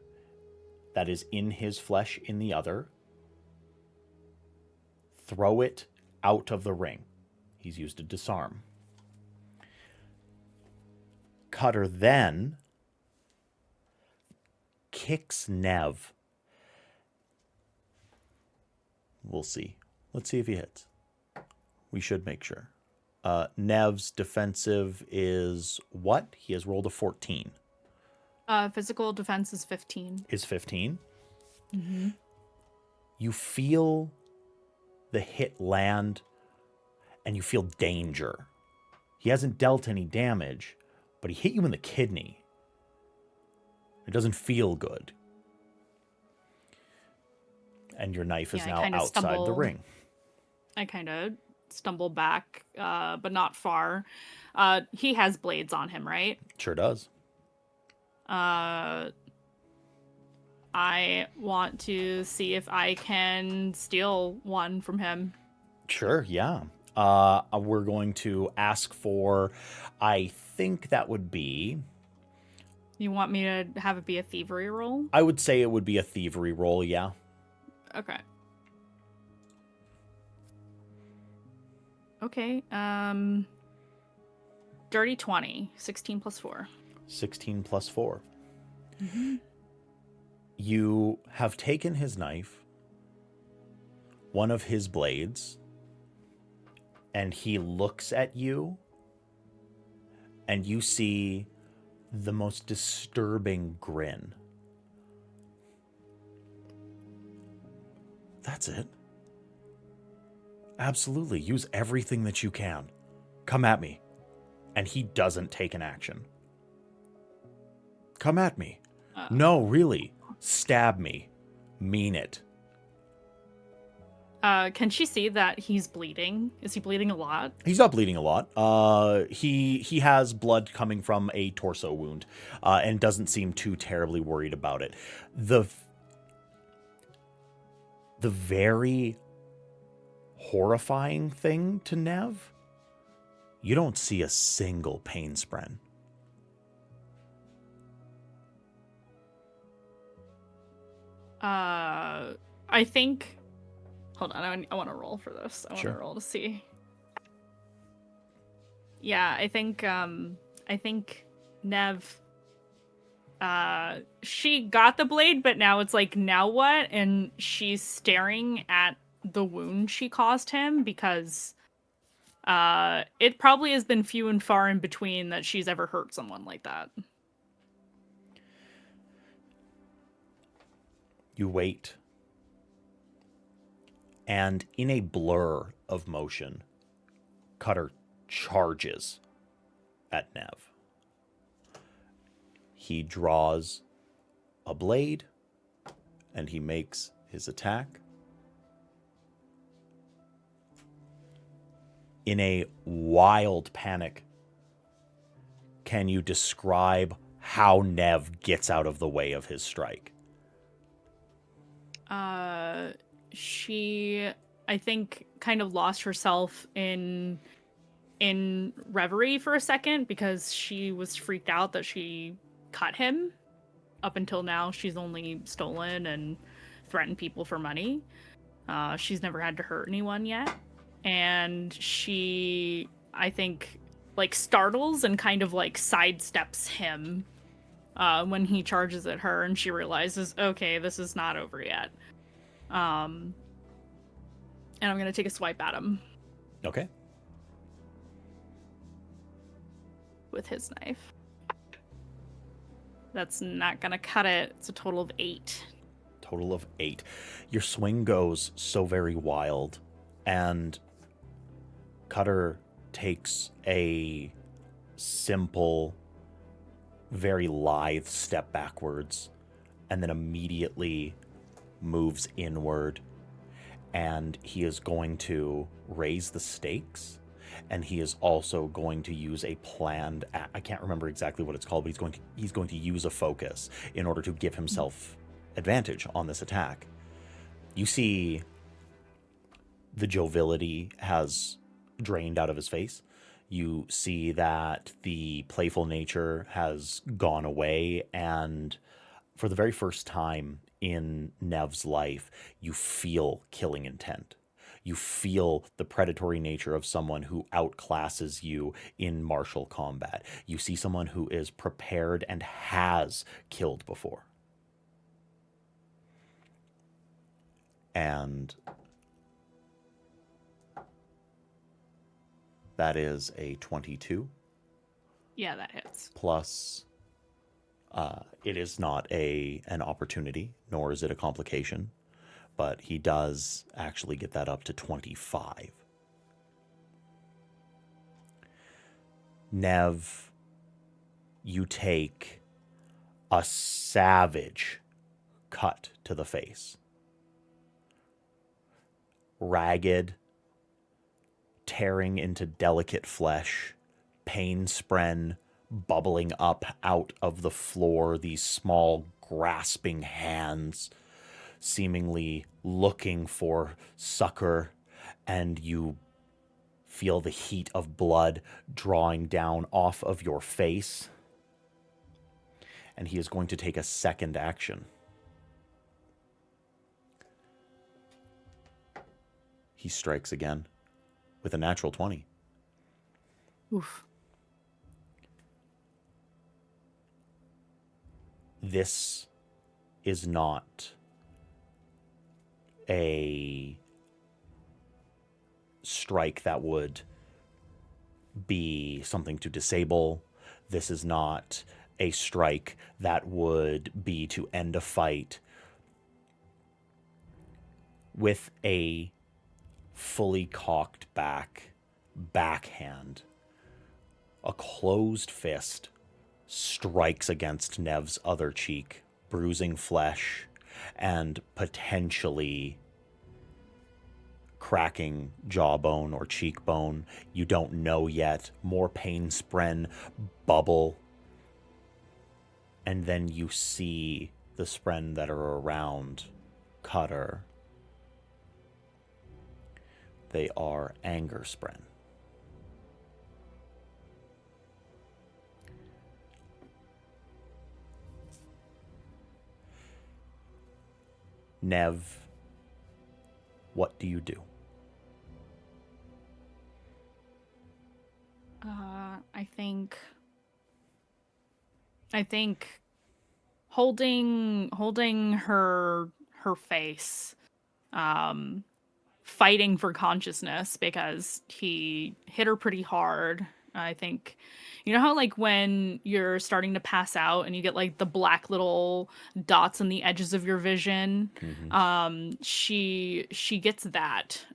that is in his flesh in the other, throw it out of the ring. He's used to disarm. Cutter then kicks Nev. We'll see. Let's see if he hits. We should make sure. Nev's defensive is what? He has rolled a 14. Physical defense is 15. Is 15? Mm-hmm. You feel the hit land, and you feel danger. He hasn't dealt any damage, but he hit you in the kidney. It doesn't feel good. And your knife is now outside the ring. I kind of stumble back, but not far. He has blades on him, right? Sure does. I want to see if I can steal one from him. Sure, yeah. We're going to ask for, I think that would be, You want me to have it be a thievery roll? I would say it would be a thievery roll, yeah. Okay. Okay, dirty 20, 16 plus 4. 16 plus 4. You have taken his knife, one of his blades, and he looks at you, and you see the most disturbing grin. That's it. Absolutely. Use everything that you can. Come at me. And he doesn't take an action. Come at me. No, really. Stab me. Mean it. Can she see that he's bleeding? Is he bleeding a lot? He's not bleeding a lot. He has blood coming from a torso wound, and doesn't seem too terribly worried about it. The very horrifying thing to Nev, you don't see a single pain spren. I think... Hold on, I want to roll for this. I want Sure. to roll to see. Yeah, I think Nev... she got the blade, but now it's like, now what? And she's staring at the wound she caused him because it probably has been few and far in between that she's ever hurt someone like that. You wait. And in a blur of motion, Cutter charges at Nev. He draws a blade, and he makes his attack. In a wild panic, can you describe how Nev gets out of the way of his strike? She, I think, kind of lost herself in reverie for a second because she was freaked out that she cut him. Up until now, she's only stolen and threatened people for money. She's never had to hurt anyone yet. And she, I think, like, startles and kind of, like, sidesteps him when he charges at her, and she realizes, okay, this is not over yet. And I'm gonna take a swipe at him Okay. with his knife. That's not gonna cut it. It's a total of 8. Total of 8. Your swing goes so very wild, and Cutter takes a simple, very lithe step backwards, and then immediately moves inward, and he is going to raise the stakes, and he is also going to use a planned, I can't remember exactly what it's called, but he's going to use a focus in order to give himself advantage on this attack. You see the joviality has drained out of his face. You see that the playful nature has gone away, and for the very first time in Nev's life, you feel killing intent. You feel the predatory nature of someone who outclasses you in martial combat. You see someone who is prepared and has killed before. And that is a 22. Yeah, that hits. Plus, it is not an opportunity, nor is it a complication, but he does actually get that up to 25. Nev, you take a savage cut to the face. Ragged, tearing into delicate flesh, pain spren bubbling up out of the floor, these small grasping hands, seemingly looking for succor, and you feel the heat of blood drawing down off of your face. And he is going to take a second action. He strikes again with a natural 20. Oof. This is not a strike that would be something to disable. This is not a strike that would be to end a fight. With a fully cocked backhand, a closed fist strikes against Nev's other cheek, bruising flesh and potentially cracking jawbone or cheekbone. You don't know yet. More pain spren bubble. And then you see the spren that are around Cutter. They are anger spren. Nev, what do you do? I think holding her face, fighting for consciousness because he hit her pretty hard. I think, you know how like when you're starting to pass out and you get like the black little dots on the edges of your vision. Mm-hmm. She gets that.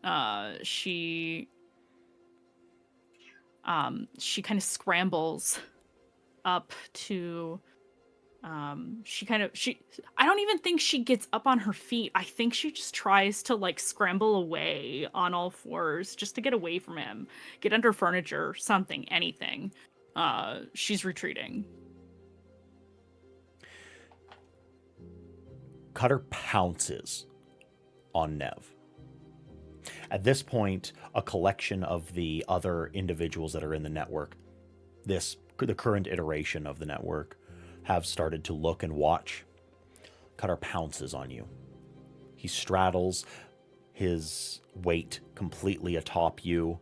She kind of scrambles up to I don't even think she gets up on her feet. I think she just tries to like scramble away on all fours just to get away from him, get under furniture, something, anything. She's retreating. Cutter pounces on Nev. At this point, a collection of the other individuals that are in the network, the current iteration of the network, have started to look and watch. Cutter pounces on you. He straddles, his weight completely atop you.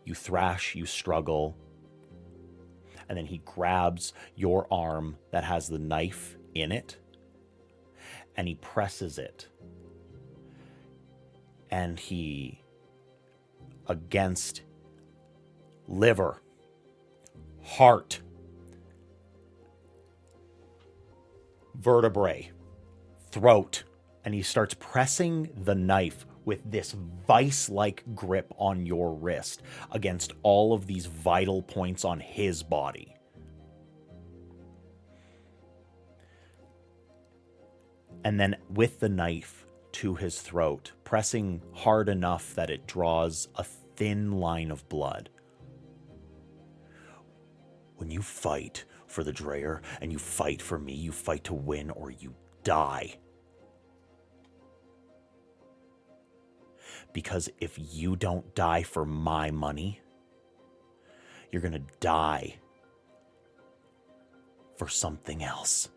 You thrash, you struggle. And then he grabs your arm that has the knife in it, and he presses it. And he, against liver, heart, vertebrae, throat, and he starts pressing the knife with this vice-like grip on your wrist against all of these vital points on his body. And then with the knife to his throat, pressing hard enough that it draws a thin line of blood. When you fight for the Dreyer and you fight for me, you fight to win or you die. Because if you don't die for my money, you're gonna die for something else.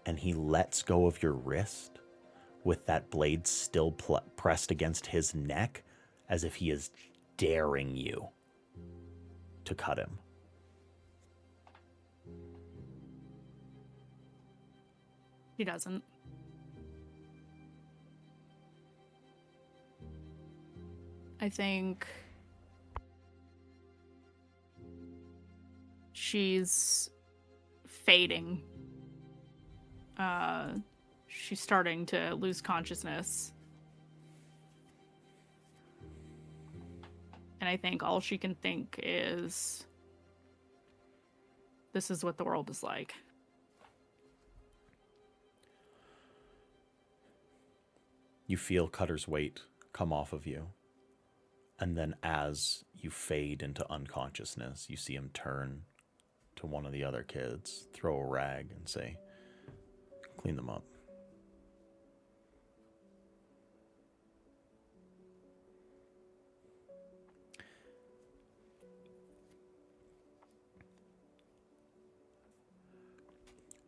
And he lets go of your wrist with that blade still pressed against his neck, as if he is daring you to cut him. He doesn't. I think she's fading. She's starting to lose consciousness. And I think all she can think is, this is what the world is like. You feel Cutter's weight come off of you. And then as you fade into unconsciousness, you see him turn to one of the other kids, throw a rag, and say, clean them up.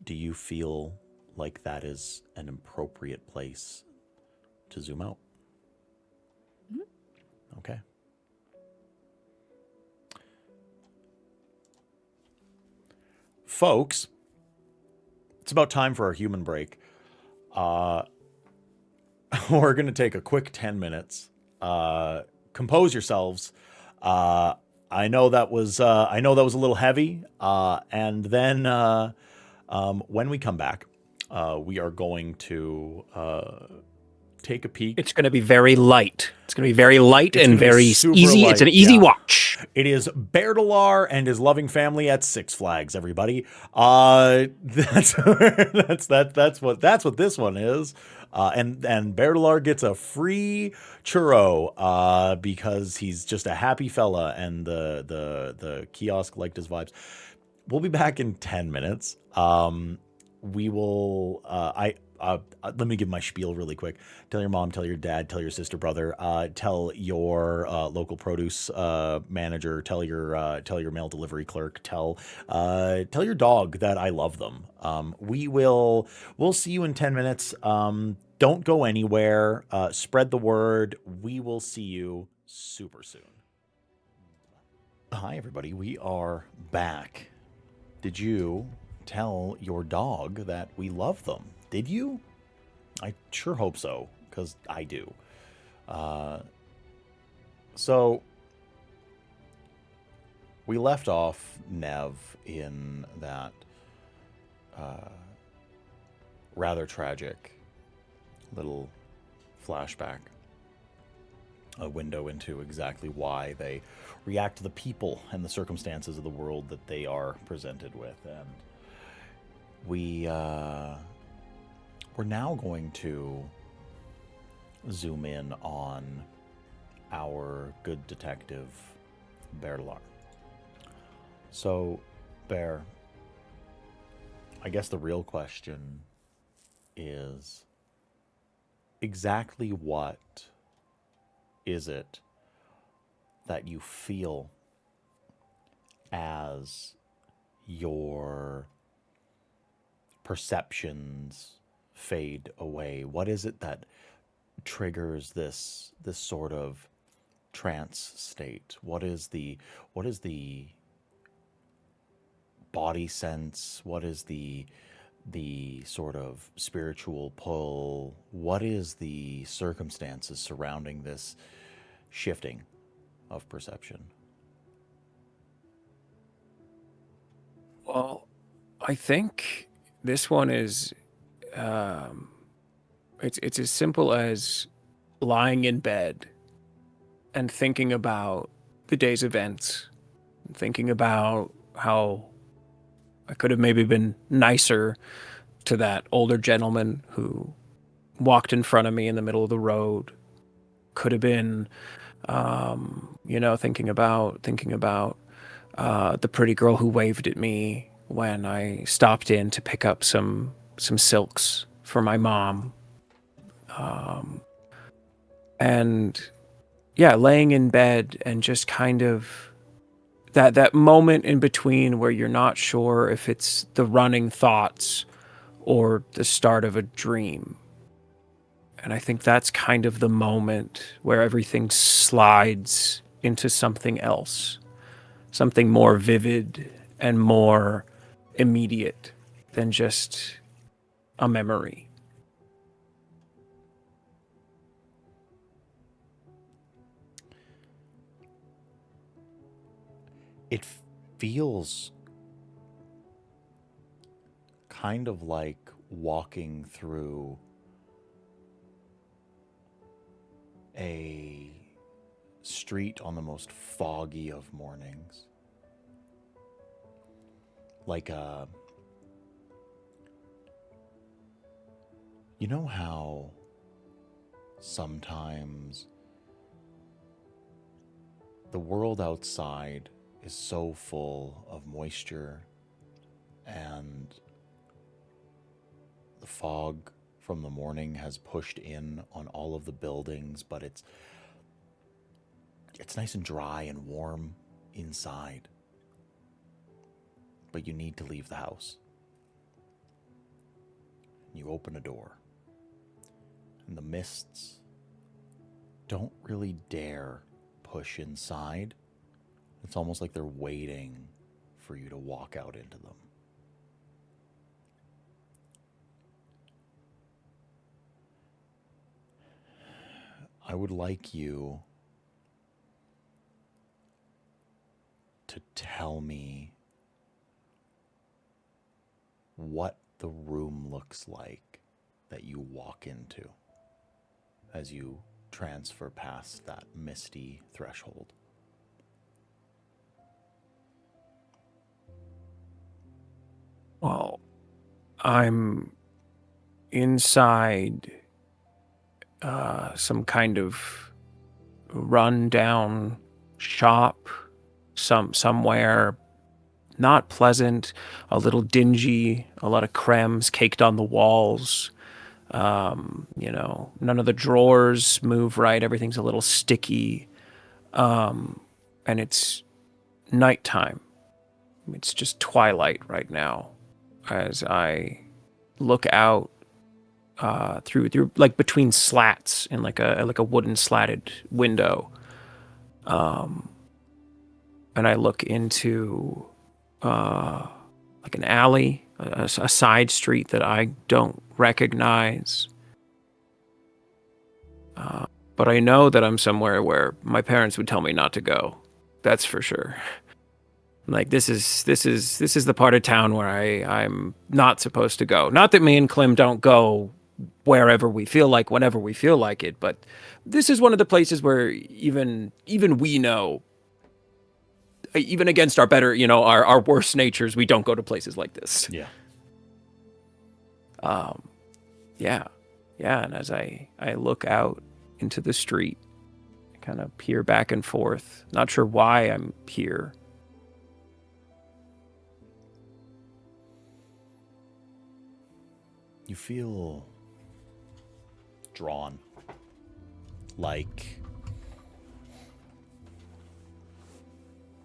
Do you feel like that is an appropriate place to zoom out? Mm-hmm. Okay. Folks, it's about time for our human break. We're going to take a quick 10 minutes. Compose yourselves. I know that was a little heavy. And then when we come back, we are going to take a peek. It's going to be very light. It's going to be very light and very easy. Light, it's an easy watch. It is Berdalar and his loving family at Six Flags. Everybody, that's what this one is. And Berdalar gets a free churro because he's just a happy fella, and the kiosk liked his vibes. We'll be back in 10 minutes. We will. Let me give my spiel really quick. Tell your mom, tell your dad, tell your sister, brother, tell your local produce manager, tell your mail delivery clerk, tell your dog that I love them. We'll see you in 10 minutes. Don't go anywhere. Spread the word. We will see you super soon. Hi, everybody. We are back. Did you tell your dog that we love them? Did you? I sure hope so, because I do. So, we left off Nev in that rather tragic little flashback, a window into exactly why they react to the people and the circumstances of the world that they are presented with. And we're now going to zoom in on our good detective, Berdalar. So, Bear, I guess the real question is, exactly what is it that you feel as your perceptions fade away? What is it that triggers this sort of trance state? What is the body sense? What is the sort of spiritual pull? What is the circumstances surrounding this shifting of perception? Well, I think this one is it's as simple as lying in bed and thinking about the day's events, thinking about how I could have maybe been nicer to that older gentleman who walked in front of me in the middle of the road. Could have been, thinking about the pretty girl who waved at me when I stopped in to pick up some silks for my mom. And yeah, laying in bed and just kind of that moment in between where you're not sure if it's the running thoughts or the start of a dream. And I think that's kind of the moment where everything slides into something else, something more vivid and more immediate than just a memory. It feels kind of like walking through a street on the most foggy of mornings. Like you know how sometimes the world outside is so full of moisture and the fog from the morning has pushed in on all of the buildings, but it's nice and dry and warm inside. But you need to leave the house. You open a door, and the mists don't really dare push inside. It's almost like they're waiting for you to walk out into them. I would like you to tell me what the room looks like that you walk into as you transfer past that misty threshold. Well, I'm inside some kind of run-down shop, somewhere not pleasant, a little dingy, a lot of crumbs caked on the walls. None of the drawers move right. Everything's a little sticky. And it's nighttime. It's just twilight right now as I look out through like between slats in like a wooden slatted window. And I look into like an alley, a side street that I don't recognize. But I know that I'm somewhere where my parents would tell me not to go. That's for sure. Like this is the part of town where I'm not supposed to go. Not that me and Clem don't go wherever we feel like, whenever we feel like it, but this is one of the places where even we know, even against our better, our worst natures, we don't go to places like this. Yeah. Yeah. And as I look out into the street, I kind of peer back and forth, not sure why I'm here. You feel drawn, like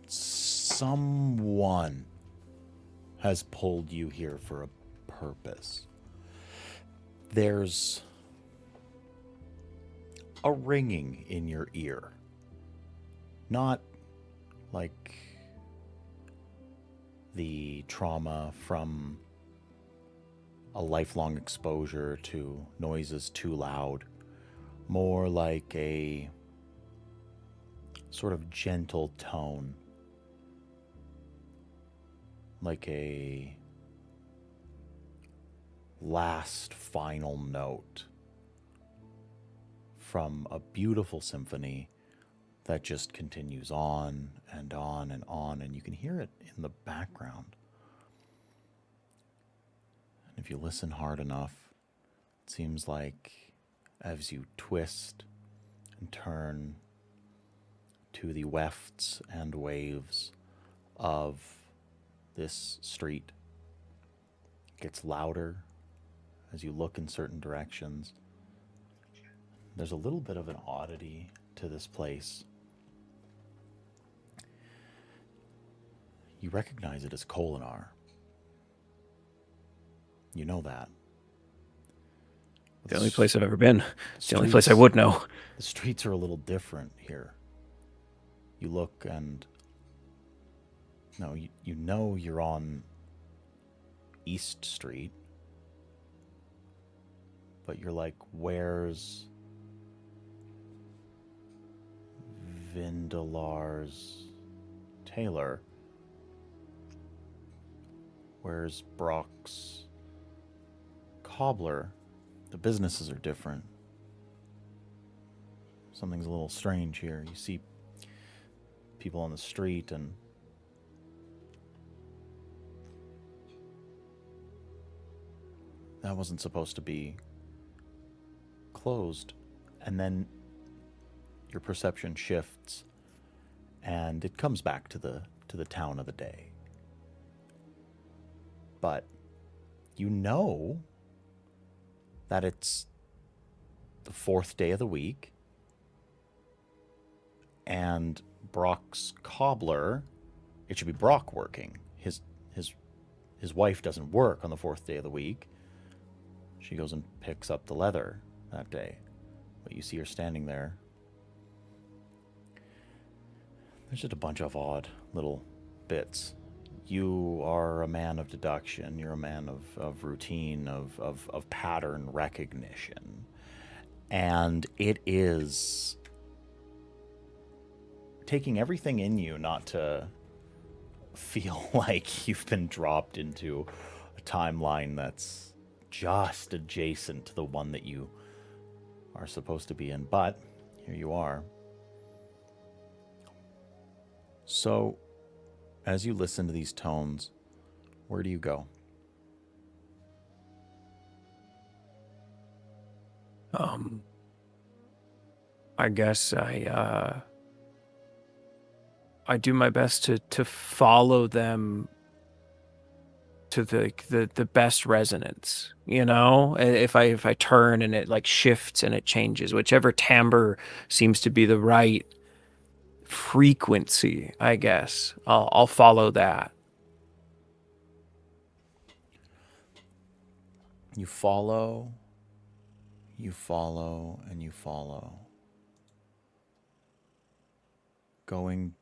someone has pulled you here for a purpose. There's a ringing in your ear. Not like the trauma from a lifelong exposure to noises too loud. More like a sort of gentle tone. Like a last final note from a beautiful symphony that just continues on and on and on, and you can hear it in the background. And if you listen hard enough, it seems like as you twist and turn to the wefts and waves of this street, it gets louder as you look in certain directions. There's a little bit of an oddity to this place. You recognize it as Kholinar. You know that. The only place I've ever been. It's the only place I would know. The streets are a little different here. You look and... No, you know you're on East Street. But you're like, where's Vindalar's tailor? Where's Brock's cobbler? The businesses are different. Something's a little strange here. You see people on the street and that wasn't supposed to be closed. And then your perception shifts and it comes back to the town of the day. but you know that it's the 4th day of the week, and Brock's cobbler, it should be Brock working. His wife doesn't work on the 4th day of the week. She goes and picks up the leather that day. But you see her standing there. There's just a bunch of odd little bits. You are a man of deduction. You're a man of routine, of pattern recognition. And it is taking everything in you not to feel like you've been dropped into a timeline that's just adjacent to the one that you are supposed to be in. But here you are. So, as you listen to these tones, where do you go? I guess I do my best to follow them to the best resonance, you know? If I turn and it like shifts and it changes, whichever timbre seems to be the right frequency, I guess I'll follow that. You follow, and you follow. Going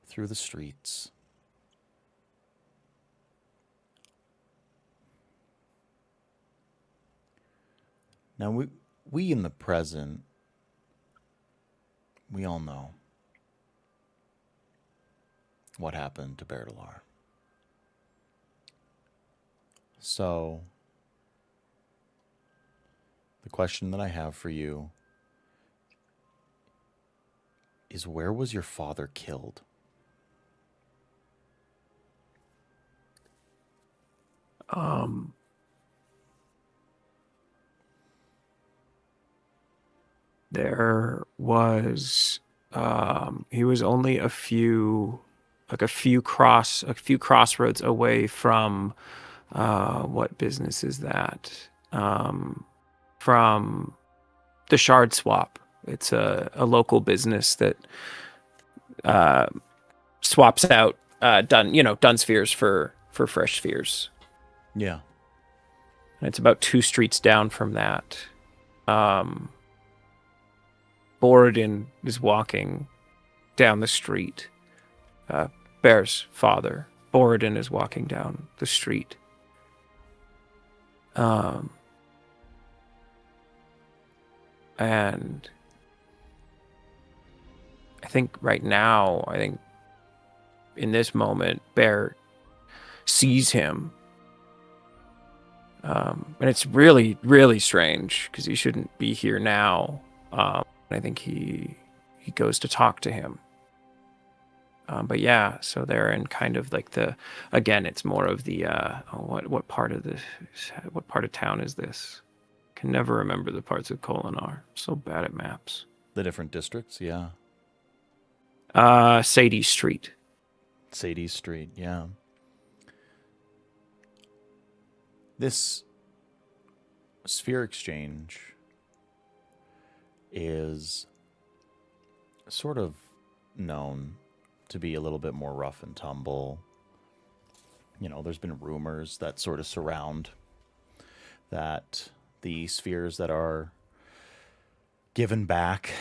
through the streets. Now, we in the present, we all know what happened to Bertalar. So, the question that I have for you is, where was your father killed? There was he was only a few crossroads away from what business is that? From the Shard Swap. It's a local business that swaps out dun spheres for fresh spheres. Yeah. And it's about 2 streets down from that. Borodin is walking down the street. Bear's father, Borodin, is walking down the street. And I think right now, in this moment, Bear sees him. And it's really, really strange because he shouldn't be here now. I think he goes to talk to him. But yeah, so they're in kind of like again, it's more of the what part of town is this? Can never remember the parts of Kholinar. So bad at maps. The different districts, yeah. Sadie Street. Sadie Street, yeah. This sphere exchange is sort of known to be a little bit more rough and tumble. You know, there's been rumors that sort of surround that the spheres that are given back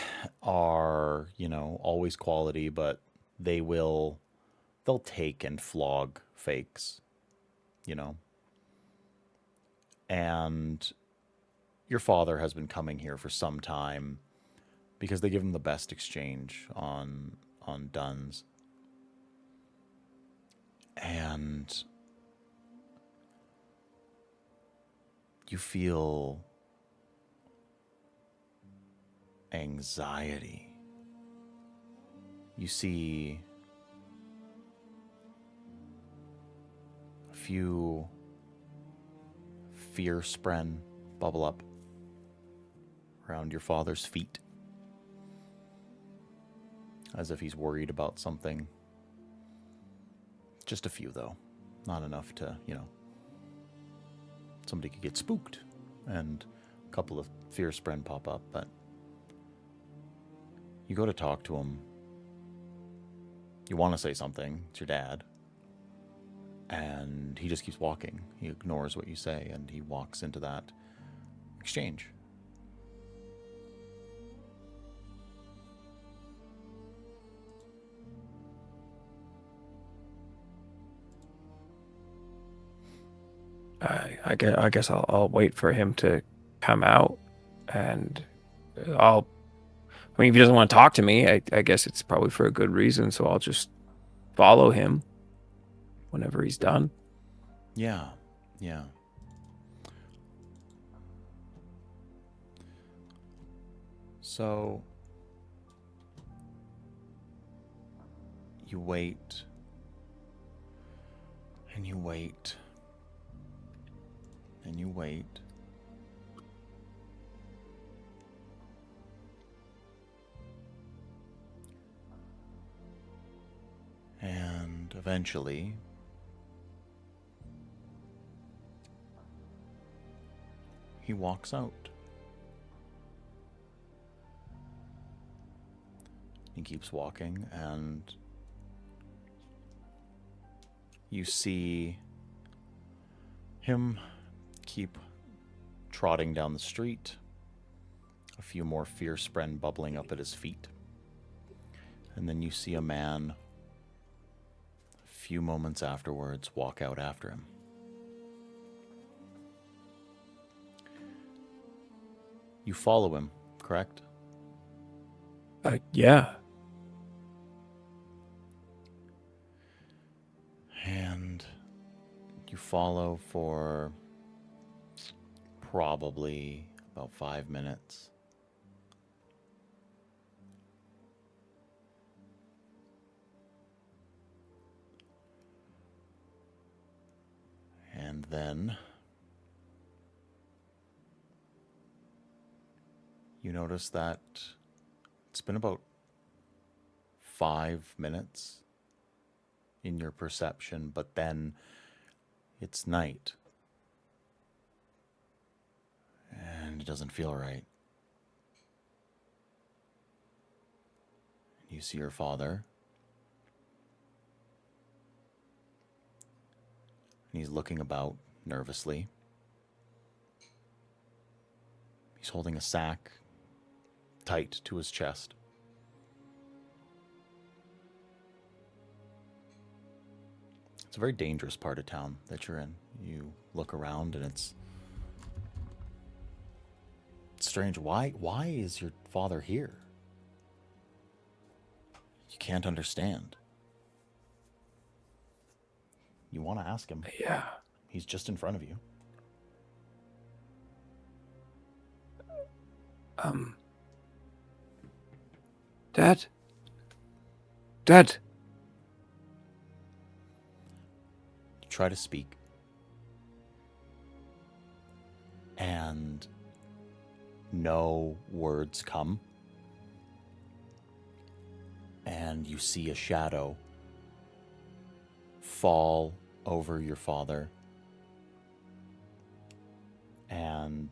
are, always quality, but they'll take and flog fakes, And your father has been coming here for some time because they give him the best exchange on duns. And you feel anxiety. You see a few fear spren bubble up around your father's feet, as if he's worried about something. Just a few, though. Not enough to, somebody could get spooked and a couple of fear spren pop up, but you go to talk to him. You want to say something. It's your dad. And he just keeps walking. He ignores what you say, and he walks into that exchange. I guess I'll wait for him to come out, and I mean, if he doesn't want to talk to me, I guess it's probably for a good reason, so I'll just follow him whenever he's done. Yeah. So you wait, and you wait, and you wait. And eventually, he walks out. He keeps walking, and you see him keep trotting down the street. A few more fear spren bubbling up at his feet. And then you see a man, a few moments afterwards, walk out after him. You follow him, correct? Yeah. And you follow for probably about 5 minutes. And then you notice that it's been about 5 minutes in your perception, but then it's night. And it doesn't feel right. You see your father. And he's looking about nervously. He's holding a sack tight to his chest. It's a very dangerous part of town that you're in. You look around and it's strange. Why is your father here? You can't understand. You want to ask him. Yeah. He's just in front of you. Dad? You try to speak. And no words come. And you see a shadow fall over your father. And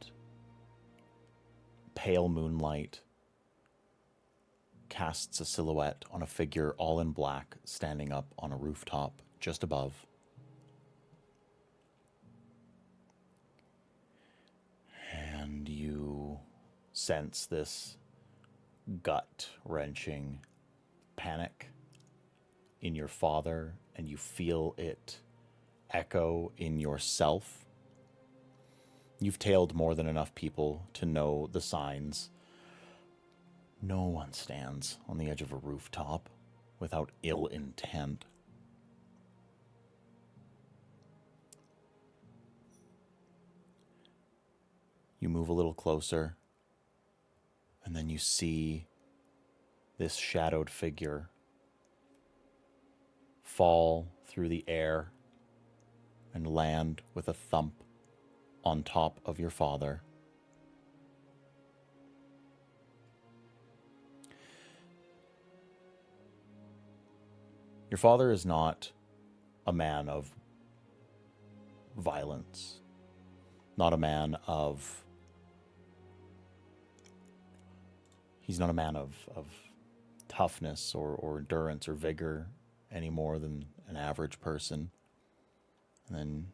pale moonlight casts a silhouette on a figure all in black standing up on a rooftop just above. And you sense this gut-wrenching panic in your father, and you feel it echo in yourself. You've tailed more than enough people to know the signs. No one stands on the edge of a rooftop without ill intent. You move a little closer, and then you see this shadowed figure fall through the air and land with a thump on top of your father. Your father is not a man of violence, not a man of... He's not a man of toughness or endurance or vigor any more than an average person. And then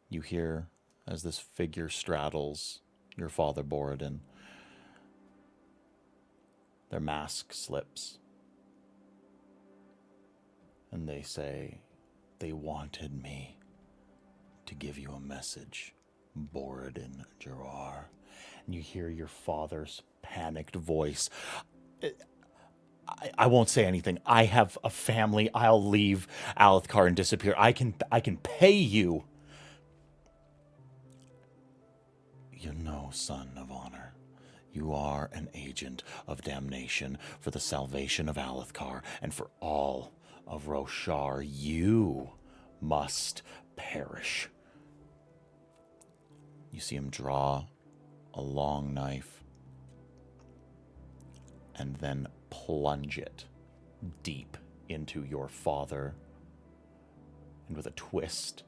you hear, as this figure straddles your father, Borodin, their mask slips. And they say, they wanted me to give you a message, Borodin Gerard. And you hear your father's panicked voice. I won't say anything. I have a family. I'll leave Alethkar and disappear. I can pay you. You know, son of honor, you are an agent of damnation for the salvation of Alethkar and for all of Roshar. You must perish. You see him draw a long knife and then plunge it deep into your father. And with a twist,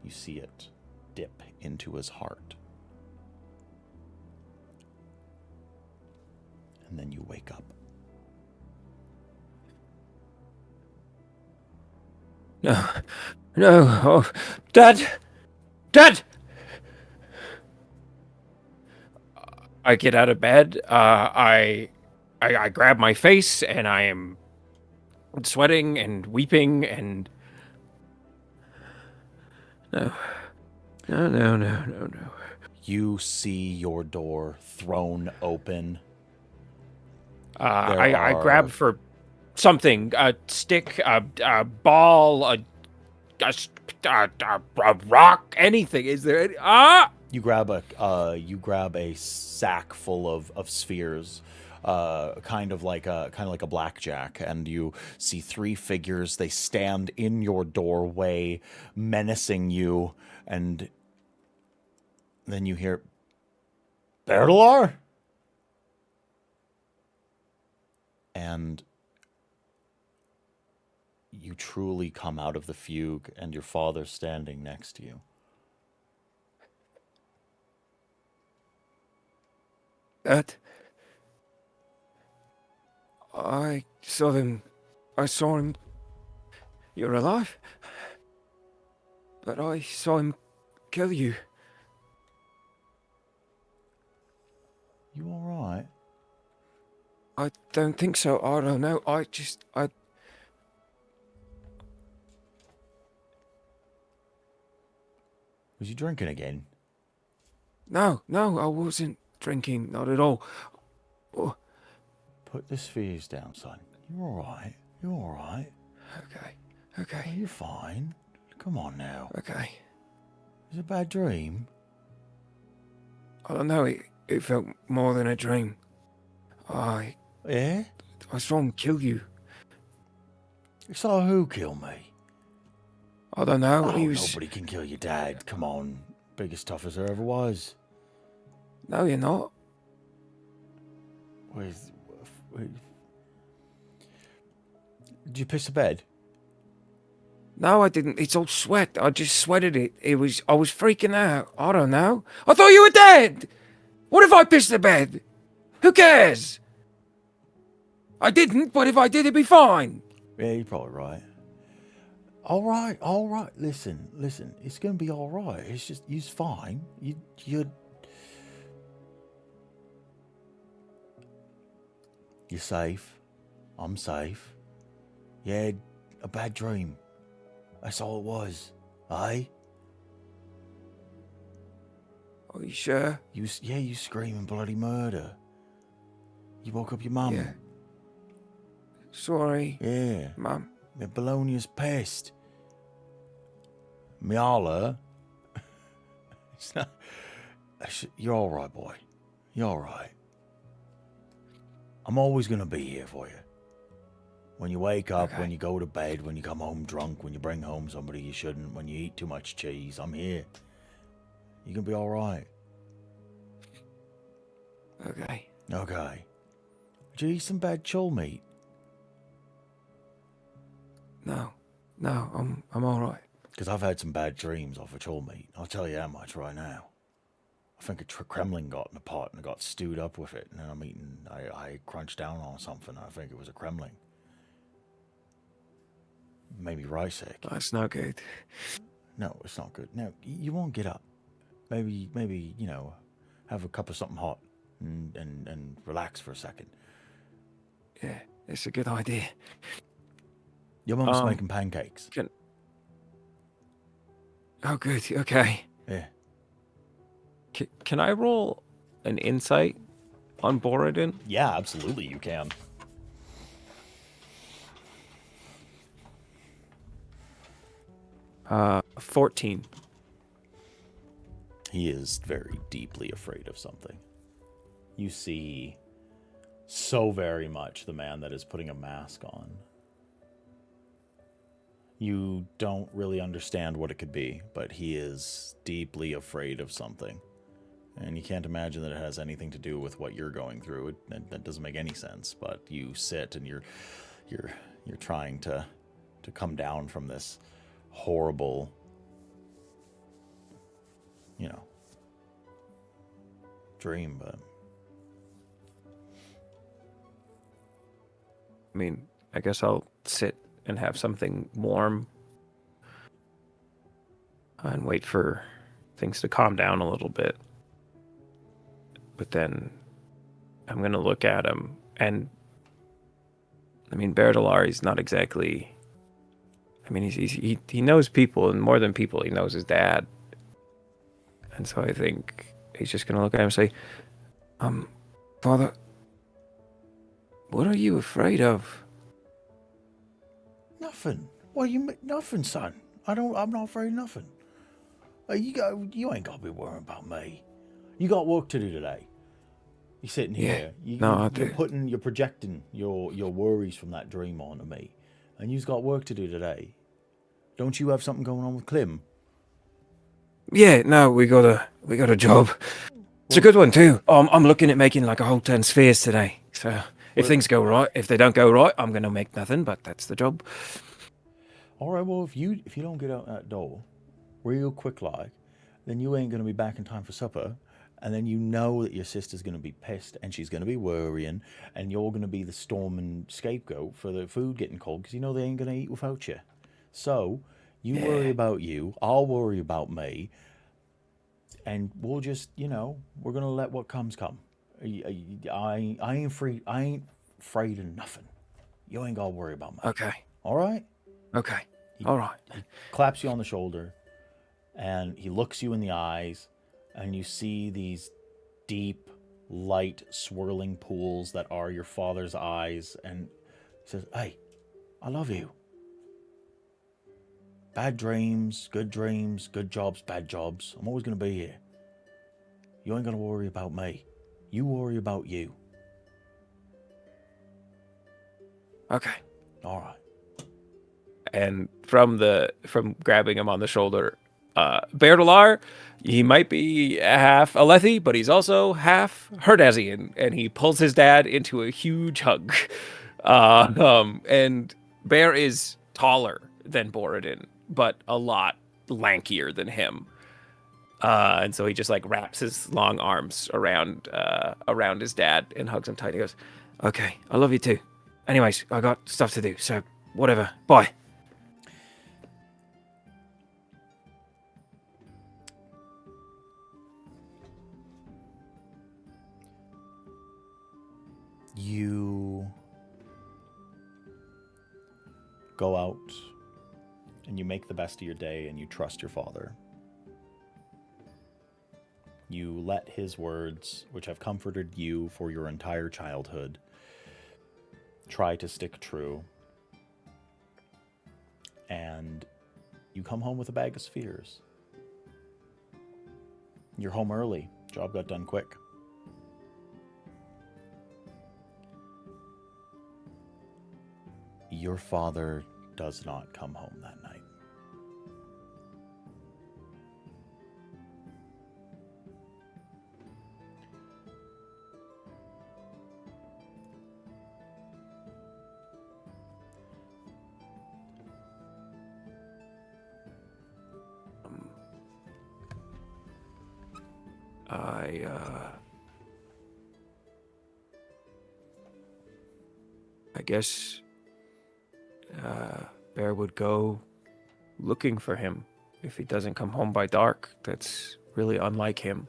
you see it dip into his heart. And then you wake up. No. Oh, Dad! Dad! I get out of bed. I grab my face, and I am sweating and weeping, and no. You see your door thrown open. I grab for something, a stick, a ball, a rock, anything. Is there any? You grab a sack full of spheres, kind of like a blackjack, and you see three figures. They stand in your doorway, menacing you, and then you hear, Bertalar? And you truly come out of the fugue, and your father's standing next to you. Dad, I saw him. You're alive. But I saw him kill you. You all right? I don't think so. I don't know. Was you drinking again? No, I wasn't drinking. Not at all. Oh. Put the spheres down, son. You're all right. You're all right. Okay. Oh, you're fine. Come on now. Okay. Is it a bad dream? I don't know. It felt more than a dream. Yeah? I saw him kill you. You saw who kill me? I don't know. Oh, He was... nobody can kill your dad. Come on. Biggest, toughest there ever was. No, you're not. Wait. Did you piss the bed? No, I didn't. It's all sweat. I just sweated it. I was freaking out. I don't know. I thought you were dead. What if I pissed the bed? Who cares? I didn't, but if I did, it'd be fine. Yeah, you're probably right. All right. Listen. It's gonna be all right. It's just, you're fine. You're safe. I'm safe. You had a bad dream. That's all it was. Eh? Are you sure? You screaming bloody murder. You woke up your mum. Yeah. Sorry. Yeah. Mum. My Bologna's pissed. Miala. It's not... You're all right, boy. You're all right. I'm always going to be here for you. When you wake up, Okay. when you go to bed, when you come home drunk, when you bring home somebody you shouldn't, when you eat too much cheese, I'm here. You can be all right. Okay. Okay. Did you eat some bad chul meat? No. No, I'm all right. Because I've had some bad dreams off of chore meat. I'll tell you that much right now. I think a Kremlin got in a pot and I got stewed up with it. And then I crunched down on something. I think it was a Kremlin. Maybe right sick. That's not good. No, it's not good. No, you won't get up. Maybe, have a cup of something hot and relax for a second. Yeah, it's a good idea. Your mum's making pancakes. Oh, good. Okay. Yeah. Can I roll an insight on Borodin? Yeah, absolutely you can. Uh, 14. He is very deeply afraid of something. You see so very much the man that is putting a mask on. You don't really understand what it could be, but he is deeply afraid of something. And you can't imagine that it has anything to do with what you're going through. That doesn't make any sense, but you sit and you're trying to come down from this horrible, dream, but I mean, I guess I'll sit and have something warm and wait for things to calm down a little bit. But then I'm going to look at him, and I mean, Bertilar is not exactly, I mean, he knows people, and more than people, he knows his dad. And so I think he's just going to look at him and say, Father, what are you afraid of? nothing. What you nothing, son? I'm not afraid of nothing. You ain't got to be worrying about me. You got work to do today. You're sitting here. You're projecting your worries from that dream onto me, and you've got work to do today. Don't you have something going on with Klim? Yeah, no, we got a job. It's a good one too. I'm looking at making like a whole 10 spheres today. So if things go right, if they don't go right, I'm gonna make nothing. But that's the job. All right. Well, if you don't get out that door real quick, like, then you ain't gonna be back in time for supper. And then you know that your sister's going to be pissed and she's going to be worrying, and you're going to be the storming scapegoat for the food getting cold because you know they ain't going to eat without you. So you worry about you, I'll worry about me, and we'll just, we're going to let what comes come. I ain't afraid of nothing. You ain't got to worry about me. Okay. All right? Okay. All right. He claps you on the shoulder, and he looks you in the eyes. And you see these deep, light, swirling pools that are your father's eyes. And he says, hey, I love you. Bad dreams, good jobs, bad jobs. I'm always going to be here. You ain't going to worry about me. You worry about you. Okay. All right. And from grabbing him on the shoulder, Bertilar, he might be half Alethi, but he's also half Herdazian, and he pulls his dad into a huge hug. And Bear is taller than Borodin, but a lot lankier than him. And so he just like wraps his long arms around his dad and hugs him tight. He goes, "Okay, I love you too. Anyways, I got stuff to do, so whatever. Bye." You go out and you make the best of your day and you trust your father. You let his words, which have comforted you for your entire childhood, try to stick true. And you come home with a bag of spheres. You're home early. Job got done quick. Your father does not come home that night. I guess Bear would go looking for him if he doesn't come home by dark. That's really unlike him.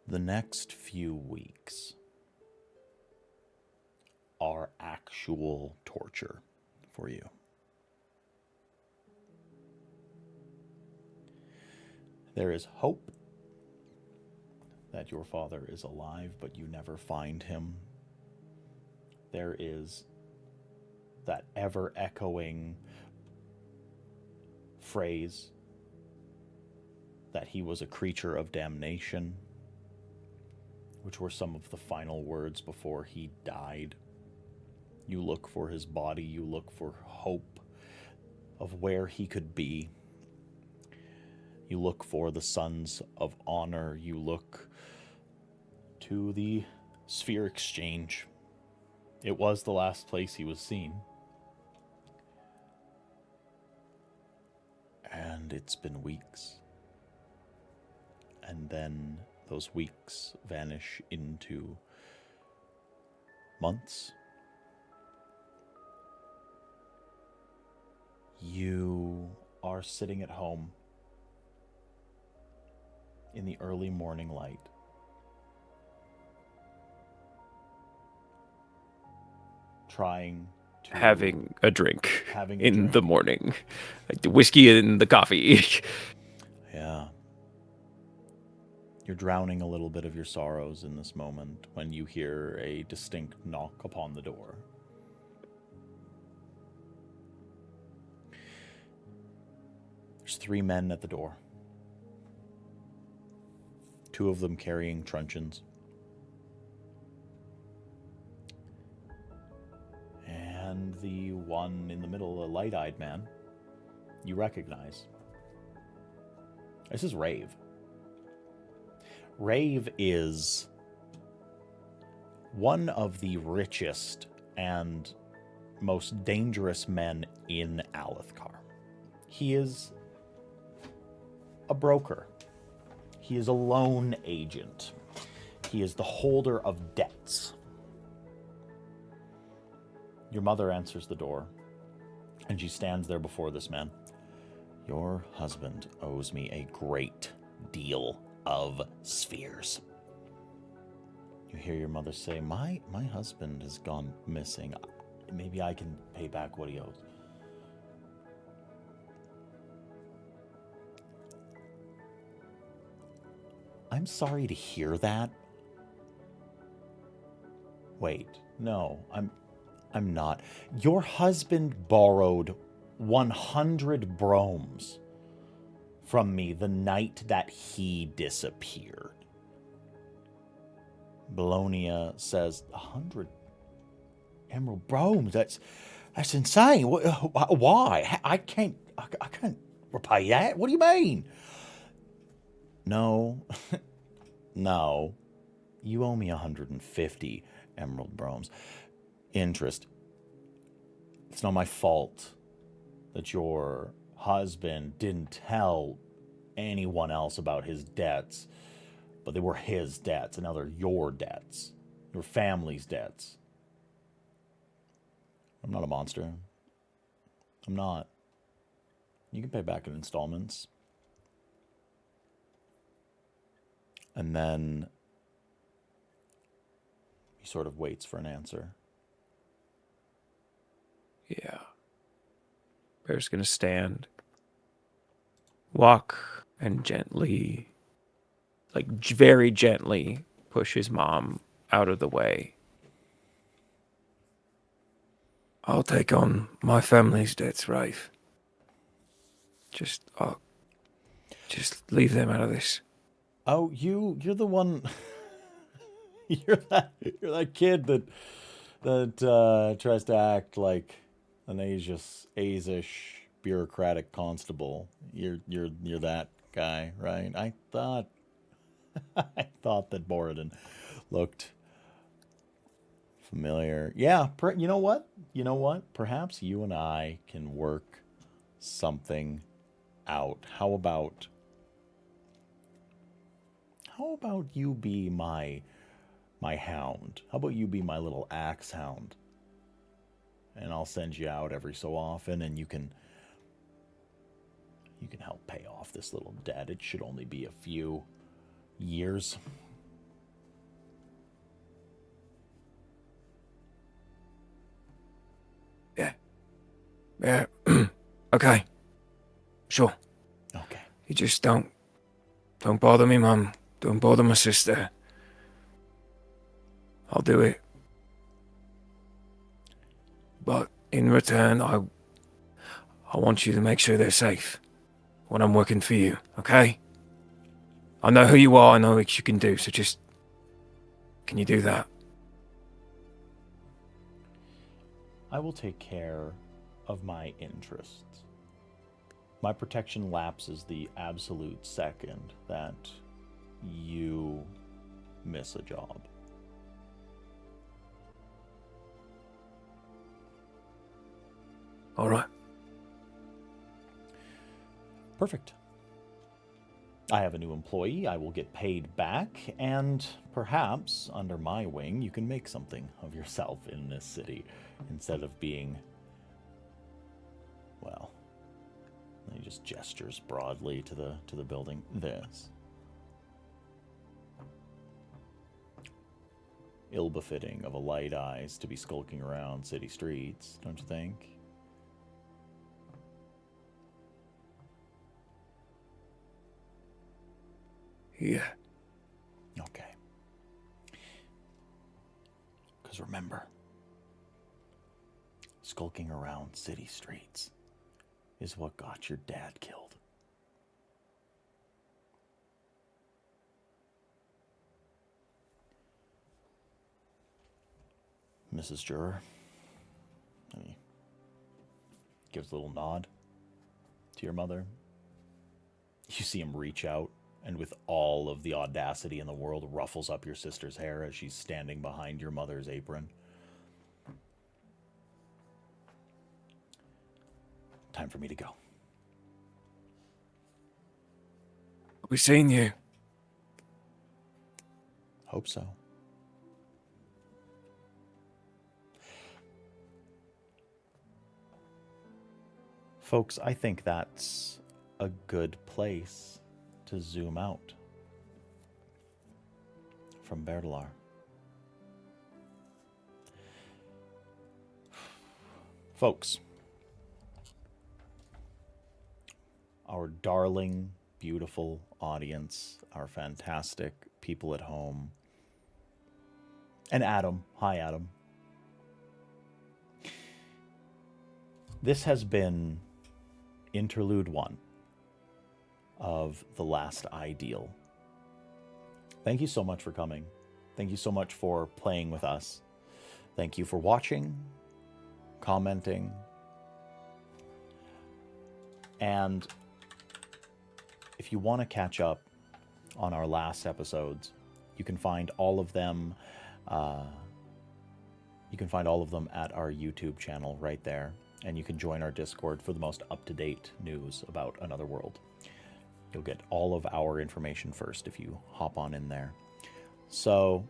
The next few weeks are actual torture for you. There is hope that your father is alive, but you never find him. There is that ever-echoing phrase that he was a creature of damnation, which were some of the final words before he died. You look for his body, you look for hope of where he could be. You look for the Sons of Honor, you look to the Sphere Exchange. It was the last place he was seen. And it's been weeks. And then those weeks vanish into months. You are sitting at home in the early morning light. Trying to... Having a drink Having a in drink. the morning. Like the whiskey and the coffee. Yeah. You're drowning a little bit of your sorrows in this moment when you hear a distinct knock upon the door. There's 3 men at the door. 2 of them carrying truncheons. And the one in the middle, a light-eyed man, you recognize. This is Rave. Rave is one of the richest and most dangerous men in Alethkar. He is a broker. He is a loan agent. He is the holder of debts. Your mother answers the door, and she stands there before this man. Your husband owes me a great deal of spheres. You hear your mother say, my husband has gone missing. Maybe I can pay back what he owes. I'm sorry to hear that. Wait, no, I'm not. Your husband borrowed 100 bromes from me the night that he disappeared. Bologna says, 100 emerald bromes? That's insane. Why? I can't repay that. What do you mean? No, no. You owe me 150 emerald bromes. Interest. It's not my fault that your husband didn't tell anyone else about his debts, but they were his debts, and now they're your debts, your family's debts. I'm not a monster. I'm not. You can pay back in installments. And then he sort of waits for an answer. Yeah. Bear's gonna stand, walk, and gently, like very gently, push his mom out of the way. I'll take on my family's debts, Rafe. Just leave them out of this. Oh, you're the one. you're that kid that tries to act like an Asish bureaucratic constable. You're that guy, right? I thought that Borodin looked Familiar. Yeah, you know what? You know what? Perhaps you and I can work something out. How about you be my hound? How about you be my little axe hound? And I'll send you out every so often, and you can help pay off this little debt. It should only be a few years. Yeah. Okay. Sure. Okay. You just don't bother me, Mum. Don't bother my sister. I'll do it. But in return, I want you to make sure they're safe when I'm working for you, okay? I know who you are, I know what you can do, so just... Can you do that? I will take care of my interests. My protection lapses the absolute second that you miss a job. All right. Perfect. I have a new employee. I will get paid back, and perhaps under my wing you can make something of yourself in this city instead of being, well, he just gestures broadly to the building. This. Ill-befitting of a light eyes to be skulking around city streets, don't you think? Yeah. Okay. Because remember, skulking around city streets is what got your dad killed. Mrs. Juror, and he gives a little nod to your mother. You see him reach out, and with all of the audacity in the world, ruffles up your sister's hair as she's standing behind your mother's apron. Time for me to go. I'll be seeing you. Hope so. Folks, I think that's a good place to zoom out from Berdalar. Folks, our darling, beautiful audience, our fantastic people at home, and Adam. Hi, Adam. This has been Interlude 1 of The Last Ideal. Thank you so much for coming. Thank you so much for playing with us. Thank you for watching, commenting, and if you want to catch up on our last episodes, you can find all of them. You can find all of them at our YouTube channel right there, and you can join our Discord for the most up-to-date news about Another World. You'll get all of our information first if you hop on in there. So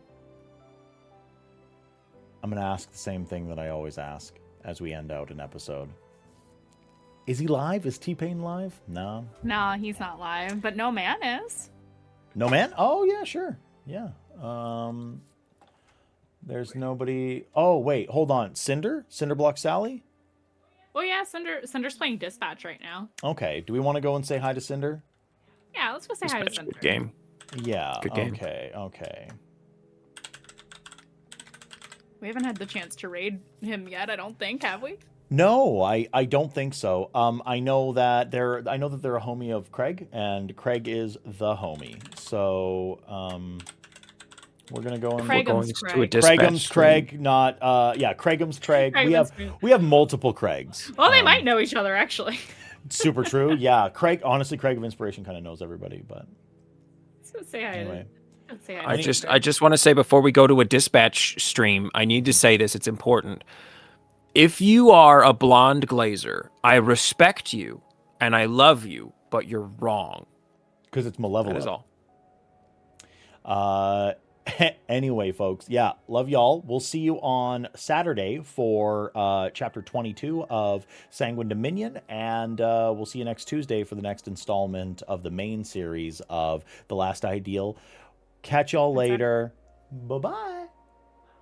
I'm going to ask the same thing that I always ask as we end out an episode. Is he live? Is T-Pain live? No. No, he's not live, but No Man is. No Man? Oh, yeah, sure. Yeah. There's nobody. Oh, wait, hold on. Cinderblock Sally? Oh yeah, Cinder's playing Dispatch right now. Okay. Do we want to go and say hi to Cinder? Yeah, let's go say hi to Cinder. Good game. Yeah. Good game. Okay. We haven't had the chance to raid him yet, I don't think, have we? No, I don't think so. I know that they're a homie of Craig, and Craig is the homie. So we're gonna go and Craigum's Craig. Craigum's Craig, not Craigum's Craig. We have multiple Craigs. Well, they might know each other actually. Super true. Yeah, Craig. Honestly, Craig of Inspiration kind of knows everybody, but Let's go say hi. anyway. I'd say I just want to say before we go to a dispatch stream, I need to say this. It's important. If you are a blonde glazer, I respect you and I love you, but you're wrong. Because it's malevolent. That is all. Anyway, folks, yeah, love y'all. We'll see you on Saturday for chapter 22 of Sanguine Dominion, and we'll see you next Tuesday for the next installment of the main series of The Last Ideal. Catch y'all later. Bye-bye.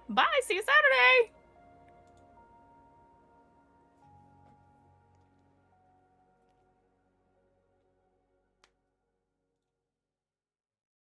Bye. See you Saturday.